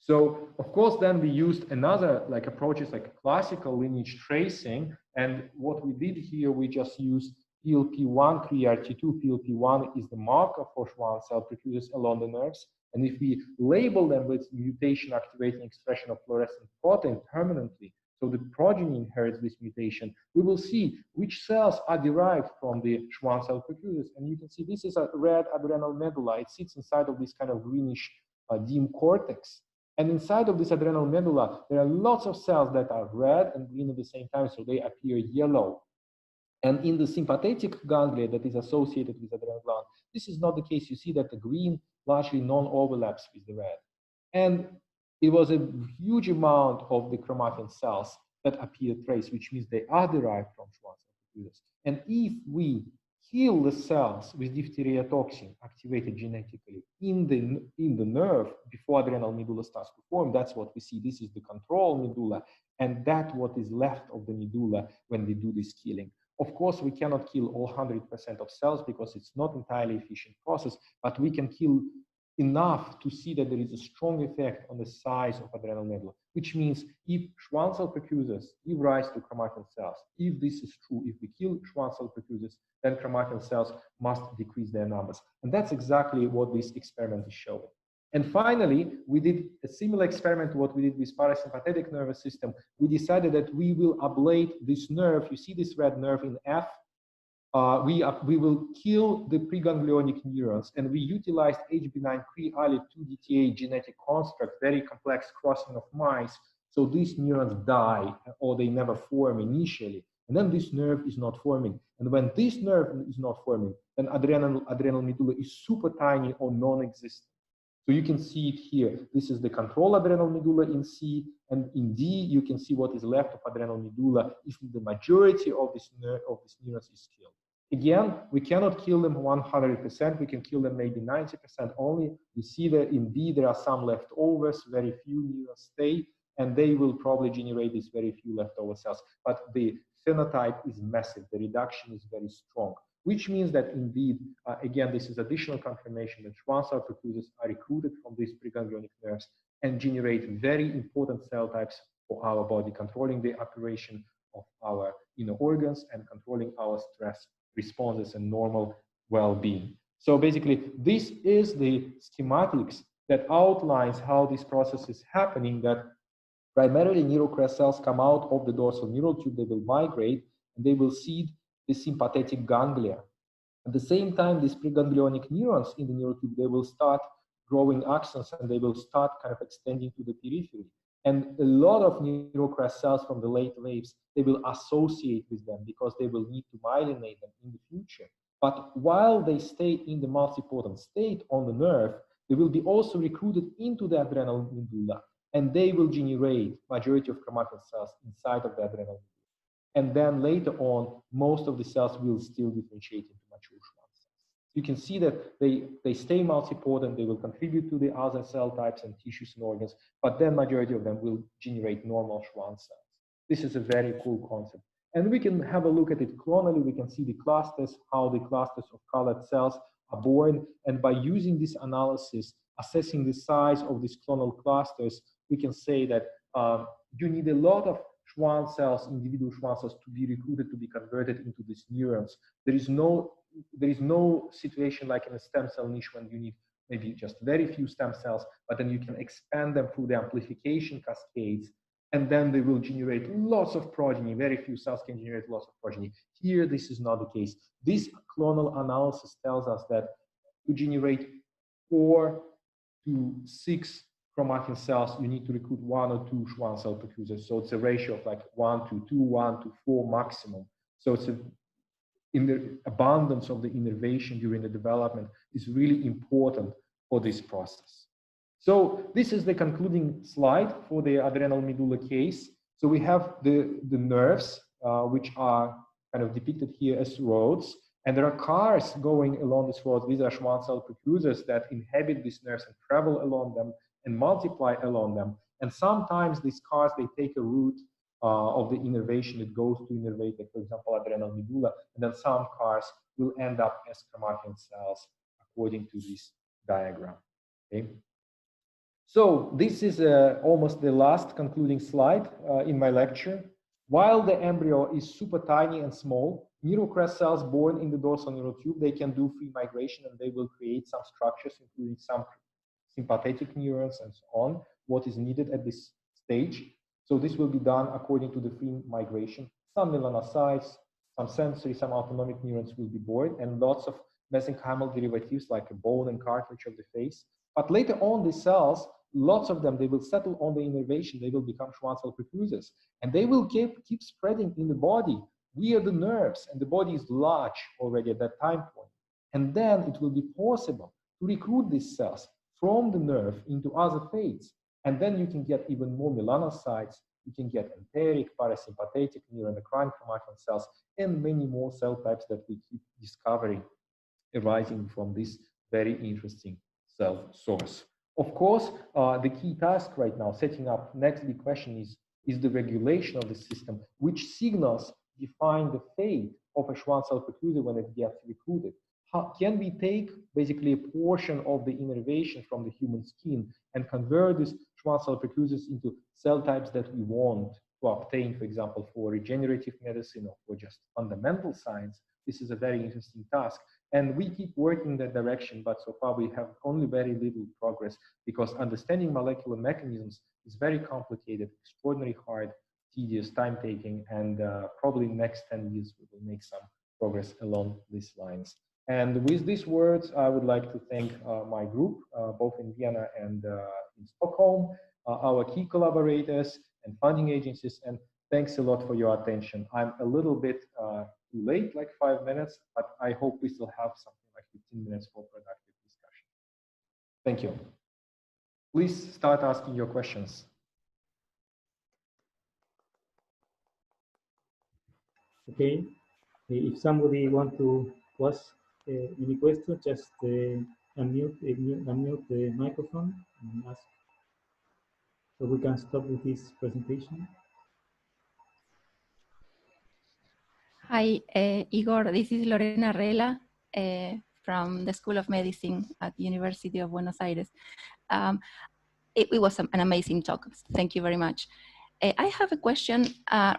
Speaker 1: So, of course, then we used another approaches like classical lineage tracing. And what we did here, we just used PLP1, CRT2. PLP1 is the marker for Schwann cell precursors along the nerves. And if we label them with mutation activating expression of fluorescent protein permanently, so the progeny inherits this mutation, we will see which cells are derived from the Schwann cell precursors. And you can see this is a red adrenal medulla. It sits inside of this kind of greenish dim cortex. And inside of this adrenal medulla, there are lots of cells that are red and green at the same time, so they appear yellow. And in the sympathetic ganglia that is associated with adrenal gland, this is not the case. You see that the green largely non-overlaps with the red. And it was a huge amount of the chromatin cells that appear traced, which means they are derived from Schwann cell precursors. And if we kill the cells with diphtheria toxin activated genetically in the nerve before adrenal medulla starts to form, that's what we see. This is the control medulla, and that's what is left of the medulla when we do this killing. Of course, we cannot kill all 100% of cells because it's not entirely efficient process, but we can kill enough to see that there is a strong effect on the size of adrenal medulla, which means if Schwann cell precursors give rise to chromatin cells, if this is true, if we kill Schwann cell precursors, then chromatin cells must decrease their numbers. And that's exactly what this experiment is showing. And finally, we did a similar experiment to what we did with parasympathetic nervous system. We decided that we will ablate this nerve. You see this red nerve in F? We will kill the preganglionic neurons, and we utilized HB9-3-Ali2-DTA genetic construct, very complex crossing of mice. So these neurons die, or they never form initially. And then this nerve is not forming. And when this nerve is not forming, then adrenal medulla is super tiny or non-existent. So you can see it here. This is the control adrenal medulla in C, and in D, you can see what is left of adrenal medulla if the majority of this neurons is killed. Again, we cannot kill them 100%. We can kill them maybe 90% only. We see that in B, there are some leftovers, very few neurons stay, and they will probably generate these very few leftover cells. But the phenotype is massive. The reduction is very strong, which means that indeed, again, this is additional confirmation that Schwann cell precursors are recruited from these preganglionic nerves and generate very important cell types for our body, controlling the operation of our inner organs and controlling our stress responses and normal well-being. So basically, this is the schematics that outlines how this process is happening, that primarily neurocrest cells come out of the dorsal neural tube, they will migrate, and they will seed the sympathetic ganglia. At the same time, these preganglionic neurons in the neural tube, they will start growing axons and they will start kind of extending to the periphery. And a lot of neurocrest cells from the late waves, they will associate with them because they will need to myelinate them in the future. But while they stay in the multipotent state on the nerve, they will be also recruited into the adrenal medulla, and they will generate majority of chromatin cells inside of the adrenal medulla. And then later on, most of the cells will still differentiate into mature Schwann cells. You can see that they stay multipotent, they will contribute to the other cell types and tissues and organs, but then majority of them will generate normal Schwann cells. This is a very cool concept. And we can have a look at it clonally. We can see the clusters, how the clusters of colored cells are born. And by using this analysis, assessing the size of these clonal clusters, we can say that you need a lot of Schwann cells, individual Schwann cells, to be recruited, to be converted into these neurons. There is no situation like in a stem cell niche when you need maybe just very few stem cells, but then you can expand them through the amplification cascades, and then they will generate lots of progeny. Very few cells can generate lots of progeny. Here, this is not the case. This clonal analysis tells us that to generate 4 to 6 chromatin cells, you need to recruit 1 or 2 Schwann cell precursors. So it's a ratio of like 1 to 2, 1 to 4 maximum. So it's in the abundance of the innervation during the development is really important for this process. So this is the concluding slide for the adrenal medulla case. So we have the nerves, which are kind of depicted here as roads. And there are cars going along these roads. These are Schwann cell precursors that inhabit these nerves and travel along them and multiply along them. And sometimes these cars, they take a route of the innervation. It goes to innervate, like, for example, adrenal medulla. And then some cars will end up as chromatin cells according to this diagram. Okay. So this is almost the last concluding slide in my lecture. While the embryo is super tiny and small, neurocrest cells born in the dorsal neural tube, they can do free migration and they will create some structures, including some sympathetic neurons and so on, what is needed at this stage. So this will be done according to the free migration. Some melanocytes, some sensory, some autonomic neurons will be born, and lots of mesenchymal derivatives like a bone and cartilage of the face. But later on, these cells, lots of them, they will settle on the innervation. They will become Schwann cell precursors, and they will keep spreading in the body via the nerves, and the body is large already at that time point. And then it will be possible to recruit these cells from the nerve into other plates. And then you can get even more melanocytes. You can get enteric, parasympathetic, neuroendocrine chromatin cells, and many more cell types that we keep discovering arising from this very interesting cell source. Of course, the key task right now, setting up next big question is the regulation of the system, which signals define the fate of a Schwann cell precursor when it gets recruited. How can we take basically a portion of the innervation from the human skin and convert these Schwann cell precursors into cell types that we want to obtain, for example, for regenerative medicine or for just fundamental science? This is a very interesting task. And we keep working in that direction, but so far we have only very little progress because understanding molecular mechanisms is very complicated, extraordinarily hard, tedious, time-taking, and probably next 10 years we will make some progress along these lines. And with these words, I would like to thank my group, both in Vienna and in Stockholm, our key collaborators and funding agencies, and thanks a lot for your attention. I'm a little bit too late, like 5 minutes, but I hope we still have something like 15 minutes for productive discussion. Thank you. Please start asking your questions.
Speaker 2: Okay, if somebody wants to ask any question, just unmute the microphone and ask, so we can stop with this presentation.
Speaker 3: Hi, Igor. This is Lorena Rela from the School of Medicine at the University of Buenos Aires. It was an amazing talk. Thank you very much. I have a question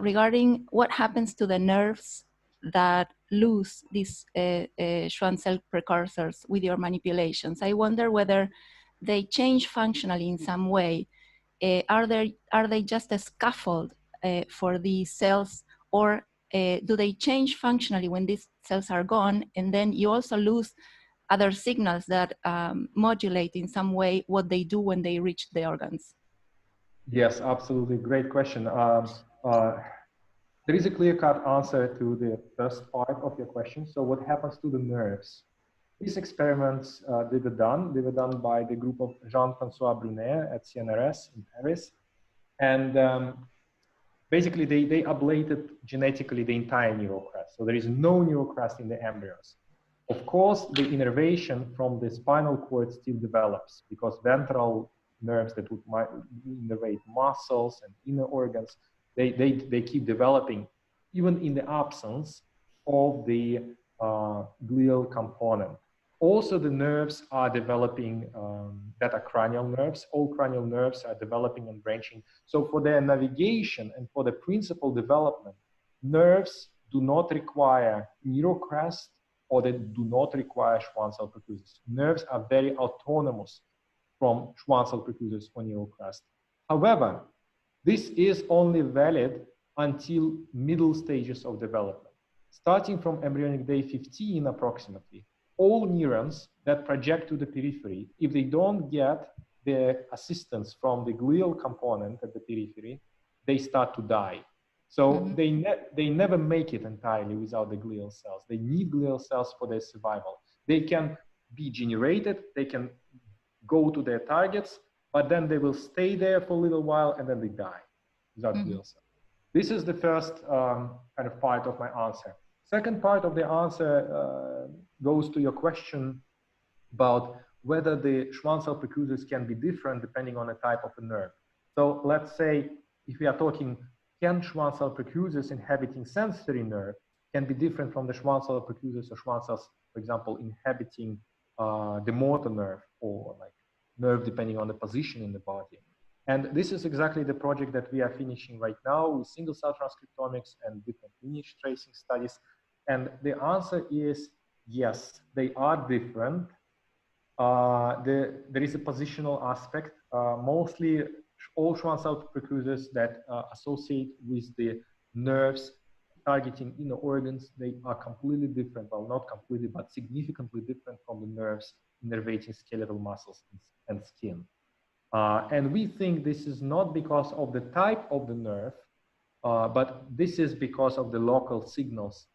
Speaker 3: regarding what happens to the nerves that lose these Schwann cell precursors with your manipulations. I wonder whether they change functionally in some way. Are they just a scaffold for these cells, or do they change functionally when these cells are gone, and then you also lose other signals that modulate in some way what they do when they reach the organs?
Speaker 1: Yes, absolutely. Great question. There is a clear-cut answer to the first part of your question. So what happens to the nerves? These experiments they were done by the group of Jean-François Brunet at CNRS in Paris. And basically, they ablated genetically the entire neurocrest. So there is no neurocrest in the embryos. Of course, the innervation from the spinal cord still develops because ventral nerves that would innervate muscles and inner organs, they keep developing even in the absence of the glial component. Also, the nerves are developing that are cranial nerves. All cranial nerves are developing and branching. So for their navigation and for the principal development, nerves do not require neurocrest, or they do not require Schwann cell percussors. Nerves are very autonomous from Schwann cell percussors or neurocrest. However, this is only valid until middle stages of development. Starting from embryonic day 15 approximately, all neurons that project to the periphery, if they don't get the assistance from the glial component at the periphery, they start to die. So they never make it entirely without the glial cells. They need glial cells for their survival. They can be generated, they can go to their targets, but then they will stay there for a little while and then they die without glial cells. This is the first kind of part of my answer. Second part of the answer goes to your question about whether the Schwann cell percussors can be different depending on the type of a nerve. So let's say if we are talking, can Schwann cell percussors inhabiting sensory nerve can be different from the Schwann cell percussors or Schwann cells, for example, inhabiting the motor nerve or like nerve depending on the position in the body. And this is exactly the project that we are finishing right now with single cell transcriptomics and different lineage tracing studies. And the answer is yes, they are different. There is a positional aspect. Mostly all Schwann cell percussors that associate with the nerves targeting inner organs, they are completely different. Well, not completely, but significantly different from the nerves innervating skeletal muscles and skin. And we think this is not because of the type of the nerve, but this is because of the local signals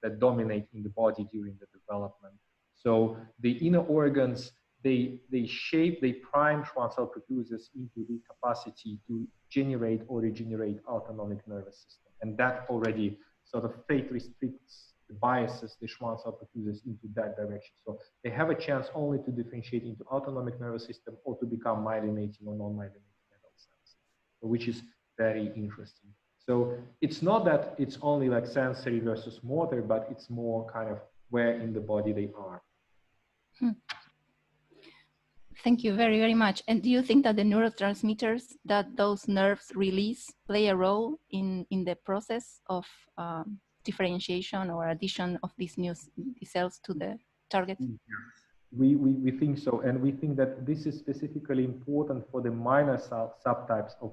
Speaker 1: that dominate in the body during the development. So the inner organs, they prime Schwann cell percussors into the capacity to generate or regenerate autonomic nervous system. And that already sort of fate restricts, biases the Schwann cell percussors into that direction. So they have a chance only to differentiate into autonomic nervous system or to become myelinating or non-myelinating adult cells, which is very interesting. So it's not that it's only like sensory versus motor, but it's more kind of where in the body they are.
Speaker 3: Thank you very, very much. And do you think that the neurotransmitters that those nerves release play a role in the process of differentiation or addition of these new cells to the target?
Speaker 1: We think so. And we think that this is specifically important for the minor subtypes of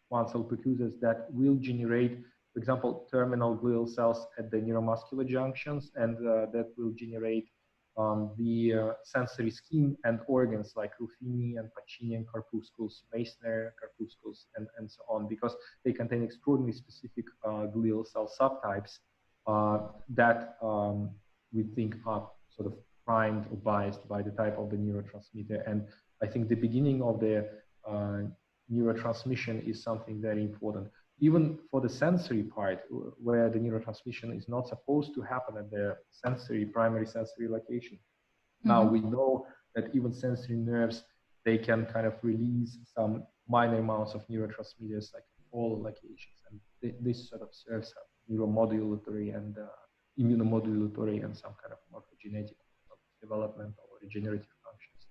Speaker 1: Schwann cell percussors that will generate, for example, terminal glial cells at the neuromuscular junctions, and that will generate the sensory skin and organs like Ruffini and Pacini corpuscles, Meissner corpuscles, and so on, because they contain extraordinarily specific glial cell subtypes that we think are sort of primed or biased by the type of the neurotransmitter. And I think the beginning of the neurotransmission is something very important, even for the sensory part, where the neurotransmission is not supposed to happen at the primary sensory location. Now we know that even sensory nerves, they can kind of release some minor amounts of neurotransmitters like all locations. And this sort of serves neuromodulatory and immunomodulatory and some kind of morphogenetic development or regenerative functions.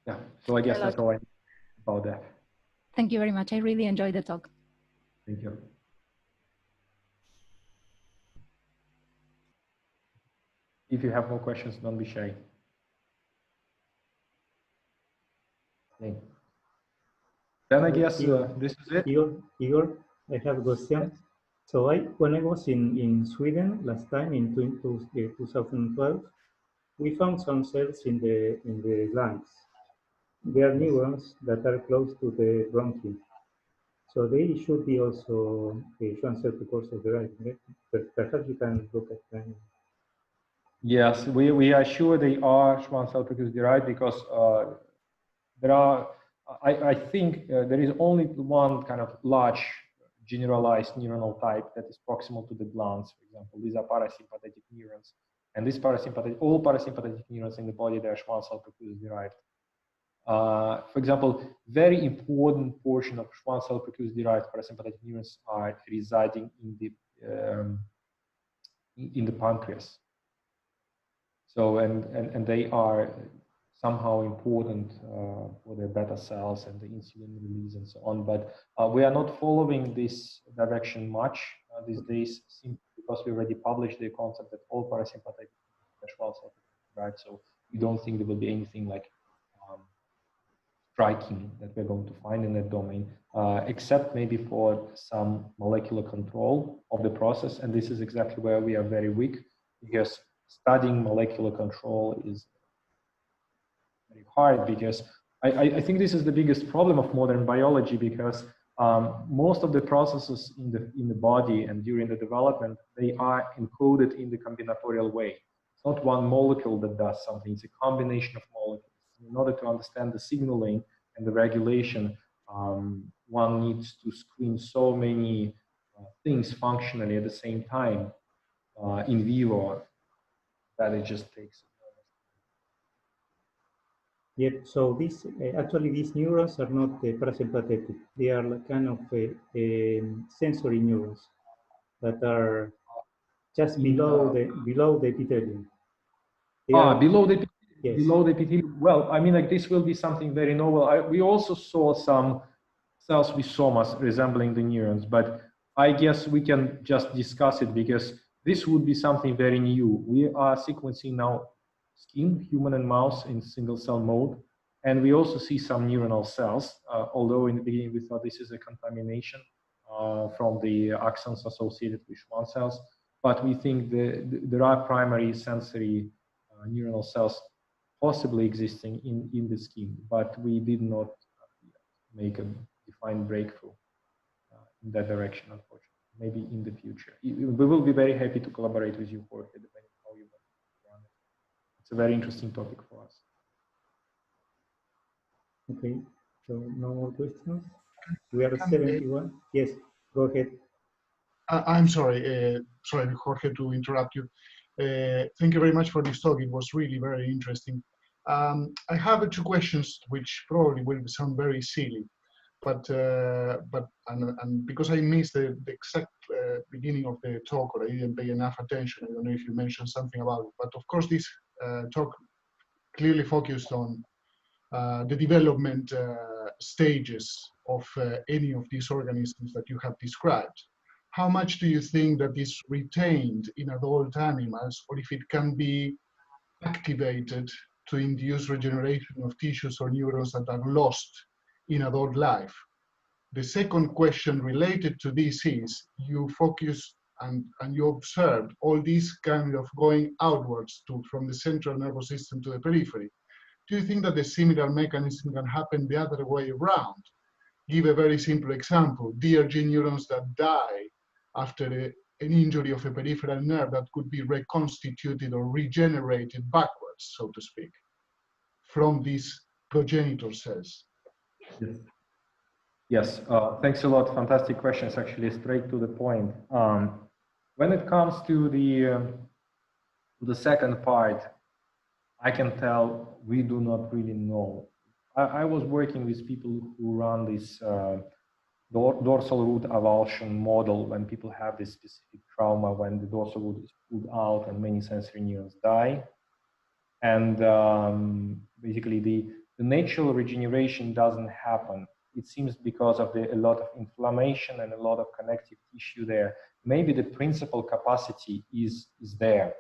Speaker 1: Yeah, so I guess that's all I know about that.
Speaker 3: Thank you very much. I really enjoyed the talk.
Speaker 1: Thank you. If you have more questions, don't be shy. Okay. Then I guess this is it.
Speaker 2: Igor, I have a question. So when I was in Sweden last time in 2012, we found some cells in the lungs. They are neurons that are close to the bronchi. So they should be also Schwann cell precursor derived. Perhaps you can look at them.
Speaker 1: Yes, we are sure they are Schwann cell precursor derived because there are, I think there is only one kind of large generalized neuronal type that is proximal to the glands. For example, these are parasympathetic neurons, and all parasympathetic neurons in the body, they are Schwann cell precursor derived. For example, very important portion of Schwann cell precursor-derived parasympathetic neurons are residing in the pancreas. So, and they are somehow important for the beta cells and the insulin release and so on. But we are not following this direction much these days, simply because we already published the concept that all parasympathetic Schwann cell derived. So we don't think there will be anything like striking that we're going to find in that domain, except maybe for some molecular control of the process. And this is exactly where we are very weak, because studying molecular control is very hard, because I think this is the biggest problem of modern biology, because most of the processes in the body and during the development, they are encoded in the combinatorial way. It's not one molecule that does something, it's a combination of molecules. In order to understand the signaling and the regulation, one needs to screen so many things functionally at the same time in vivo that it just takes.
Speaker 2: Yeah, so this actually these neurons are not parasympathetic. They are like kind of sensory neurons that are just below the epithelium.
Speaker 1: Below the
Speaker 2: yes.
Speaker 1: Below the epithelium. Well, I mean, like this will be something very novel. We also saw some cells with somas resembling the neurons, but I guess we can just discuss it, because this would be something very new. We are sequencing now skin, human and mouse, in single cell mode, and we also see some neuronal cells, although in the beginning we thought this is a contamination from the axons associated with Schwann cells, but we think there are primary sensory neuronal cells possibly existing in the skin, but we did not make a defined breakthrough in that direction, unfortunately. Maybe in the future. We will be very happy to collaborate with you, Jorge, depending on how you want to run it. It's a very interesting topic for us.
Speaker 2: Okay, so no more questions. We are at 71. Yes, go ahead.
Speaker 4: I'm sorry, sorry, Jorge, to interrupt you. Thank you very much for this talk. It was really very interesting. I have two questions which probably will sound very silly, but because I missed the exact beginning of the talk, or I didn't pay enough attention, I don't know if you mentioned something about it, but of course this talk clearly focused on the development stages of any of these organisms that you have described. How much do you think that is retained in adult animals, or if it can be activated to induce regeneration of tissues or neurons that are lost in adult life? The second question related to this is, you focus and you observed all these kind of going outwards from the central nervous system to the periphery. Do you think that the similar mechanism can happen the other way around? Give a very simple example, DRG neurons that die after an injury of a peripheral nerve that could be reconstituted or regenerated backwards, so to speak, from these progenitor cells.
Speaker 1: Yes. Yes, thanks a lot. Fantastic questions, actually, straight to the point. When it comes to the second part, I can tell we do not really know. I was working with people who run this dorsal root avulsion model when people have this specific trauma, when the dorsal root is pulled out and many sensory neurons die. And basically the natural regeneration doesn't happen. It seems because of a lot of inflammation and a lot of connective tissue there. Maybe the principal capacity is there.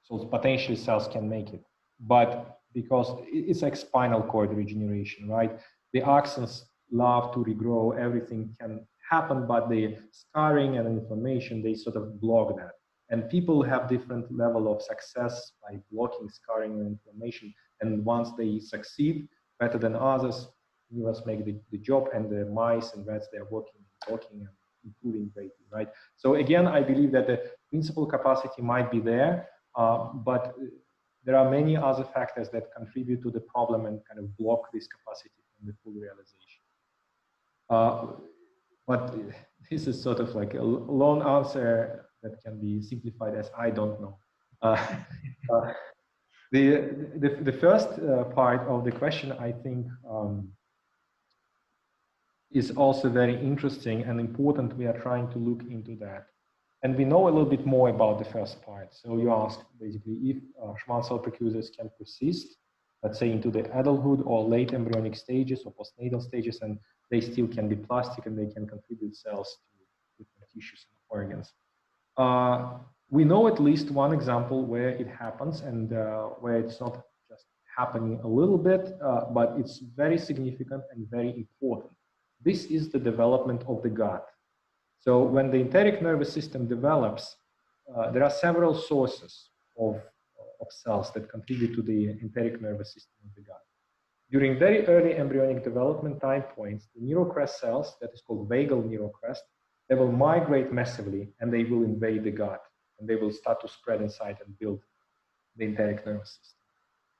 Speaker 1: So potentially cells can make it. But because it's like spinal cord regeneration, right? The axons love to regrow, everything can happen, but the scarring and inflammation, they sort of block that. And people have different level of success by blocking scarring and inflammation. And once they succeed better than others, neurons make the job, and the mice and rats, they're working and improving greatly, right? So again, I believe that the principal capacity might be there, but there are many other factors that contribute to the problem and kind of block this capacity from the full realization. But this is sort of like a long answer that can be simplified as I don't know. The first part of the question, I think, is also very interesting and important. We are trying to look into that. And we know a little bit more about the first part. So you asked basically if Schwann cell precursors can persist, let's say into the adulthood or late embryonic stages or postnatal stages, and they still can be plastic and they can contribute cells to different tissues and organs. We know at least one example where it happens and where it's not just happening a little bit, but it's very significant and very important. This is the development of the gut. So when the enteric nervous system develops, there are several sources of cells that contribute to the enteric nervous system of the gut. During very early embryonic development time points, the neurocrest cells, that is called vagal neurocrest, they will migrate massively and they will invade the gut and they will start to spread inside and build the enteric nervous system.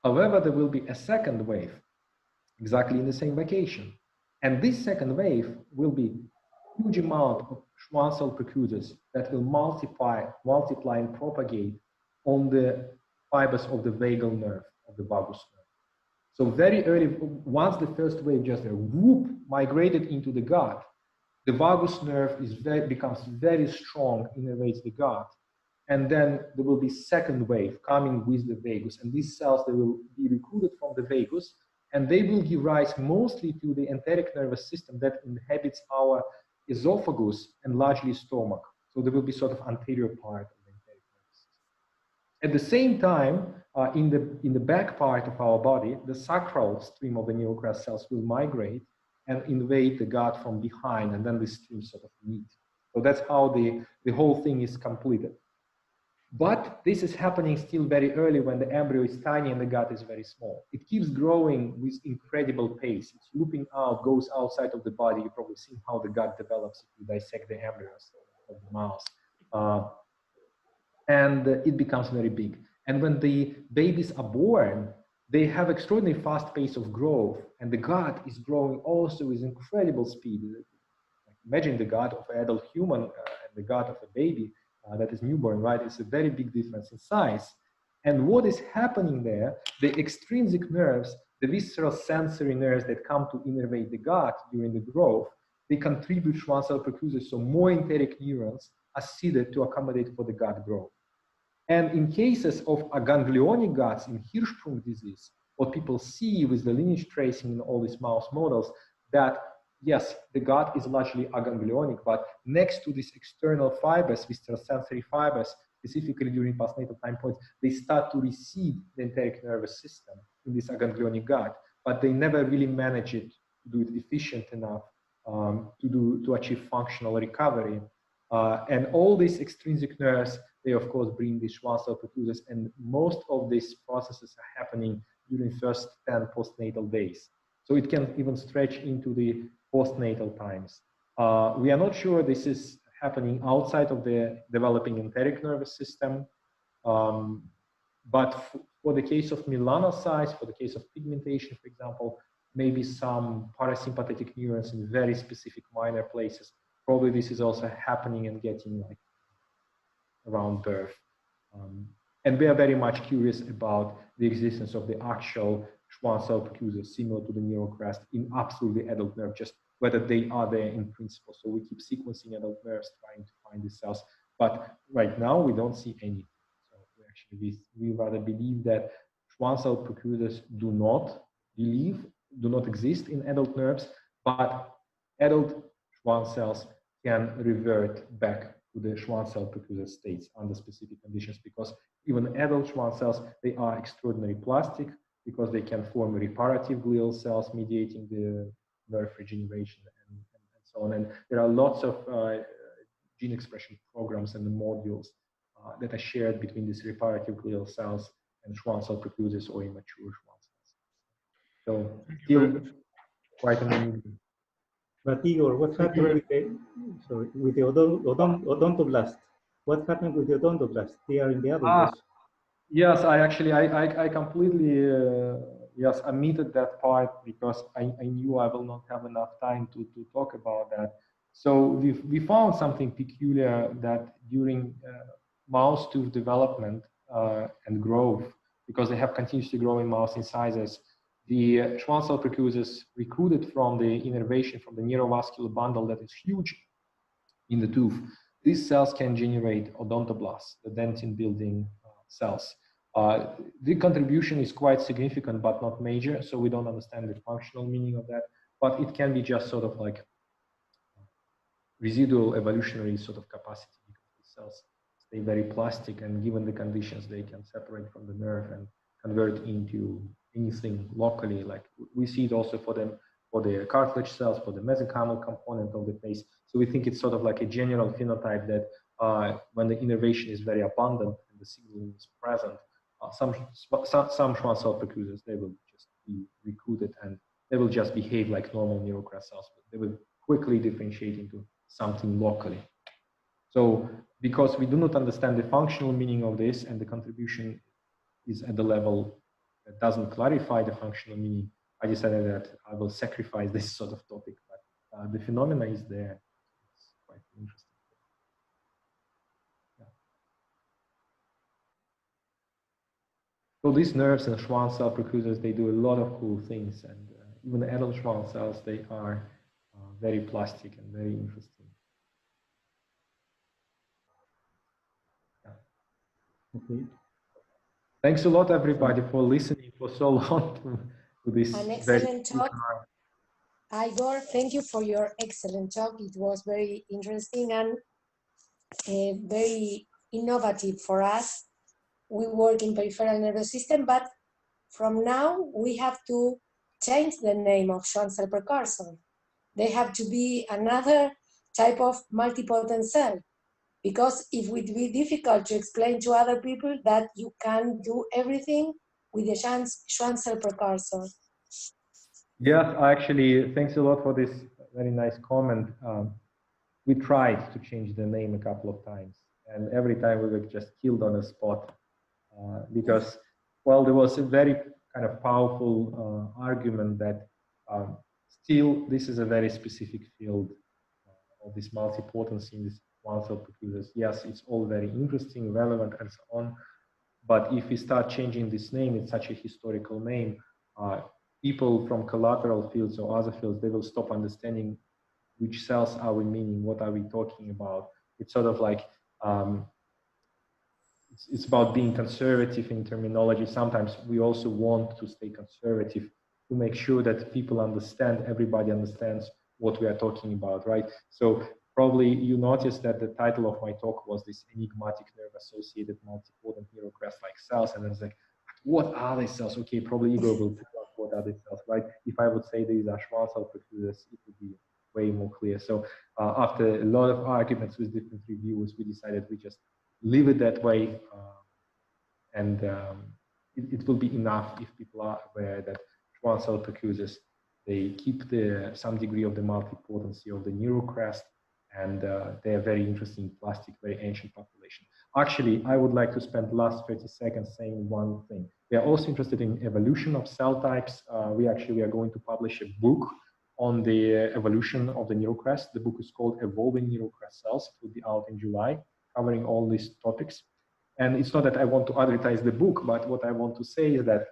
Speaker 1: However, there will be a second wave exactly in the same vacation. And this second wave will be a huge amount of Schwann cell precursors that will multiply and propagate on the fibers of the vagal nerve, of the vagus nerve. So very early, once the first wave just whoop migrated into the gut, the vagus nerve becomes very strong, innervates the gut. And then there will be second wave coming with the vagus. And these cells, they will be recruited from the vagus, and they will give rise mostly to the enteric nervous system that inhabits our esophagus and largely stomach. So there will be sort of anterior part of the enteric nervous system. At the same time, in the back part of our body, the sacral stream of the neurocrest cells will migrate and invade the gut from behind, and then the streams sort of meet. So that's how the whole thing is completed. But this is happening still very early when the embryo is tiny and the gut is very small. It keeps growing with incredible pace. It's looping out, goes outside of the body. You've probably seen how the gut develops if you dissect the embryos of the mouse. And it becomes very big. And when the babies are born, they have extraordinarily fast pace of growth, and the gut is growing also with incredible speed. Imagine the gut of an adult human and the gut of a baby that is newborn, right? It's a very big difference in size. And what is happening there, the extrinsic nerves, the visceral sensory nerves that come to innervate the gut during the growth, they contribute Schwann cell precursors, so more enteric neurons are seeded to accommodate for the gut growth. And in cases of aganglionic guts in Hirschsprung disease, what people see with the lineage tracing in all these mouse models, that yes, the gut is largely aganglionic, but next to these external fibers, visceral sensory fibers, specifically during postnatal time points, they start to recede the enteric nervous system in this aganglionic gut, but they never really manage it to do it efficient enough to achieve functional recovery. And all these extrinsic nerves, they of course bring these Schwann cell precursors, and most of these processes are happening during first 10 postnatal days. So it can even stretch into the postnatal times. We are not sure this is happening outside of the developing enteric nervous system, but for the case of melanocytes, for the case of pigmentation, for example, maybe some parasympathetic neurons in very specific minor places. Probably this is also happening and getting like around birth. And we are very much curious about the existence of the actual Schwann cell precursors similar to the neurocrest in absolutely adult nerve, just whether they are there in principle. So we keep sequencing adult nerves, trying to find the cells, but right now we don't see any. So we rather believe that Schwann cell precursors do not exist in adult nerves, but adult Schwann cells can revert back to the Schwann cell precursor states under specific conditions, because even adult Schwann cells, they are extraordinarily plastic, because they can form reparative glial cells mediating the nerve regeneration and so on. And there are lots of gene expression programs and the modules that are shared between these reparative glial cells and Schwann cell precursors or immature Schwann cells. So still quite amazing.
Speaker 2: But Igor, what happened with the odontoblast? What happened with the odontoblast? They are in the adult.
Speaker 1: Yes, I completely omitted that part because I knew I will not have enough time to talk about that. So we found something peculiar, that during mouse tooth development and growth, because they have continuously growing mouse incisors. The Schwann cell precursors recruited from the innervation, from the neurovascular bundle that is huge in the tooth. These cells can generate odontoblasts, the dentin building cells. The contribution is quite significant, but not major, so we don't understand the functional meaning of that, but it can be just sort of like residual evolutionary sort of capacity, because the cells stay very plastic, and given the conditions, they can separate from the nerve and convert into anything locally. Like we see it also for them, for the cartilage cells, for the mesenchymal component of the face. So we think it's sort of like a general phenotype that when the innervation is very abundant and the signaling is present, some Schwann cell precursors, they will just be recruited and they will just behave like normal neurocrest cells, but they will quickly differentiate into something locally. So because we do not understand the functional meaning of this, and the contribution is at the level that doesn't clarify the functional meaning, I decided that I will sacrifice this sort of topic, but the phenomena is there. It's quite interesting. Yeah. So these nerves and Schwann cell precursors, they do a lot of cool things, and even the adult Schwann cells, they are very plastic and very interesting.
Speaker 2: Okay.
Speaker 1: Thanks a lot, everybody, for listening for so long to this.
Speaker 5: An excellent talk. Igor, thank you for your excellent talk. It was very interesting and very innovative for us. We work in peripheral nervous system, but from now we have to change the name of Schwann cell precursor. They have to be another type of multipotent cell, because it would be difficult to explain to other people that you can do everything with the Schwann cell precursor.
Speaker 1: Yes, actually, thanks a lot for this very nice comment. We tried to change the name a couple of times, and every time we were just killed on the spot because, well, there was a very kind of powerful argument that still this is a very specific field of this multipotency in this Schwann cell precursors. Yes, it's all very interesting, relevant, and so on. But if we start changing this name, it's such a historical name, people from collateral fields or other fields, they will stop understanding which cells are we meaning, what are we talking about. It's sort of like, it's about being conservative in terminology. Sometimes we also want to stay conservative to make sure that people understand, everybody understands what we are talking about, right? So probably you noticed that the title of my talk was this enigmatic nerve-associated multipotent neurocrest-like cells, and it's like, what are these cells? Okay, probably Igor will tell us what are these cells, right? If I would say these are Schwann cell precursors, it would be way more clear. So after a lot of arguments with different reviewers, we decided we just leave it that way, and it will be enough if people are aware that Schwann cell precursors, they keep some degree of the multipotency of the neurocrest, and they are very interesting, plastic, very ancient population. Actually, I would like to spend the last 30 seconds saying one thing. We are also interested in evolution of cell types. We are going to publish a book on the evolution of the neurocrest. The book is called Evolving Neurocrest Cells. It will be out in July, covering all these topics. And it's not that I want to advertise the book, but what I want to say is that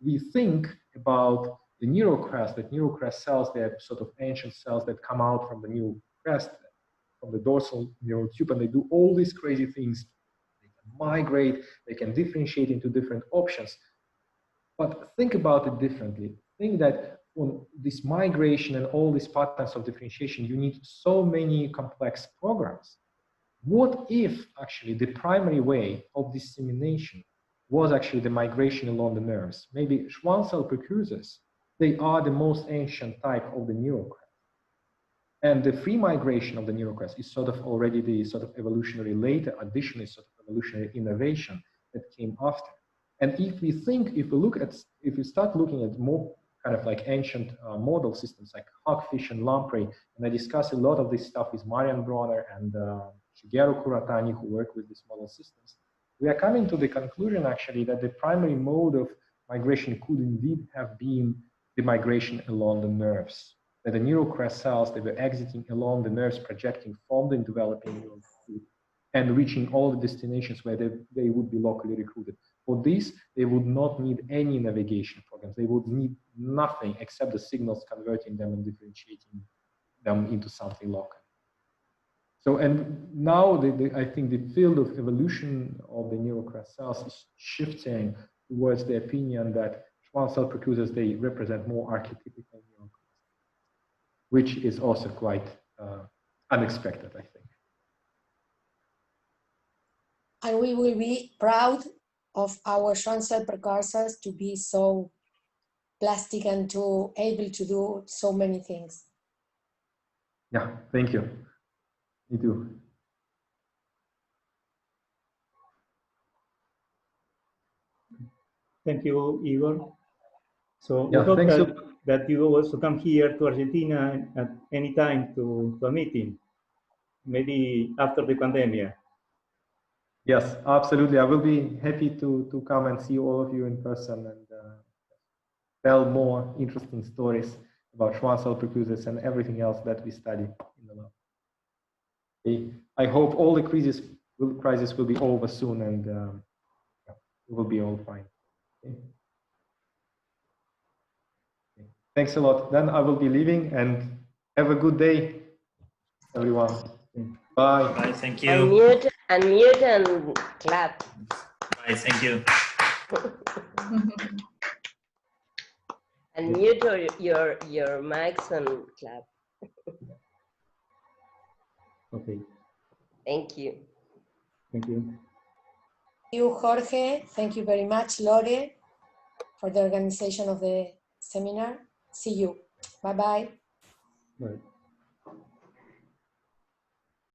Speaker 1: we think about the neurocrest, that neurocrest cells, they are sort of ancient cells that come out from the neurocrest, from the dorsal neural tube, and they do all these crazy things. They can migrate, they can differentiate into different options. But think about it differently. Think that on this migration and all these patterns of differentiation, you need so many complex programs. What if actually the primary way of dissemination was actually the migration along the nerves? Maybe Schwann cell precursors, they are the most ancient type of the neurocrest. And the free migration of the neurocrest is sort of already the sort of evolutionary later, additionally sort of evolutionary innovation that came after. And if we start looking at more kind of like ancient model systems like hogfish and lamprey, and I discuss a lot of this stuff with Marian Bronner and Shigeru Kuratani, who work with these model systems, we are coming to the conclusion actually that the primary mode of migration could indeed have been the migration along the nerves. That the neurocrest cells, they were exiting along the nerves, projecting from the developing neuron tube and reaching all the destinations where they would be locally recruited. For this, they would not need any navigation programs. They would need nothing except the signals, converting them and differentiating them into something local. So, and now I think the field of evolution of the neurocrest cells is shifting towards the opinion that Schwann cell precursors, they represent more archetypical neurocrest, which is also quite unexpected, I think.
Speaker 5: And we will be proud of our Schwann cell precursors to be so plastic and to able to do so many things.
Speaker 1: Yeah, thank you. Me too.
Speaker 2: Thank you, Igor. So
Speaker 1: Yeah,
Speaker 2: we hope
Speaker 1: thanks
Speaker 2: that you also come here to Argentina at any time to a meeting, maybe after the pandemic.
Speaker 1: Yes, absolutely. I will be happy to come and see all of you in person and tell more interesting stories about Schwann cell precursors and everything else that we study in the lab. Okay. I hope all the crisis will be over soon and yeah, it will be all fine. Okay. Okay. Thanks a lot. Then I will be leaving and have a good day, everyone. Okay. Bye.
Speaker 6: Bye, thank you.
Speaker 7: Unmute and clap.
Speaker 6: Bye, thank you.
Speaker 7: Unmute your mics and clap.
Speaker 2: Okay.
Speaker 7: Thank you.
Speaker 2: Thank you.
Speaker 5: Thank you, Jorge. Thank you very much, Lore, for the organization of the seminar. See you. Bye-bye.
Speaker 2: Bye.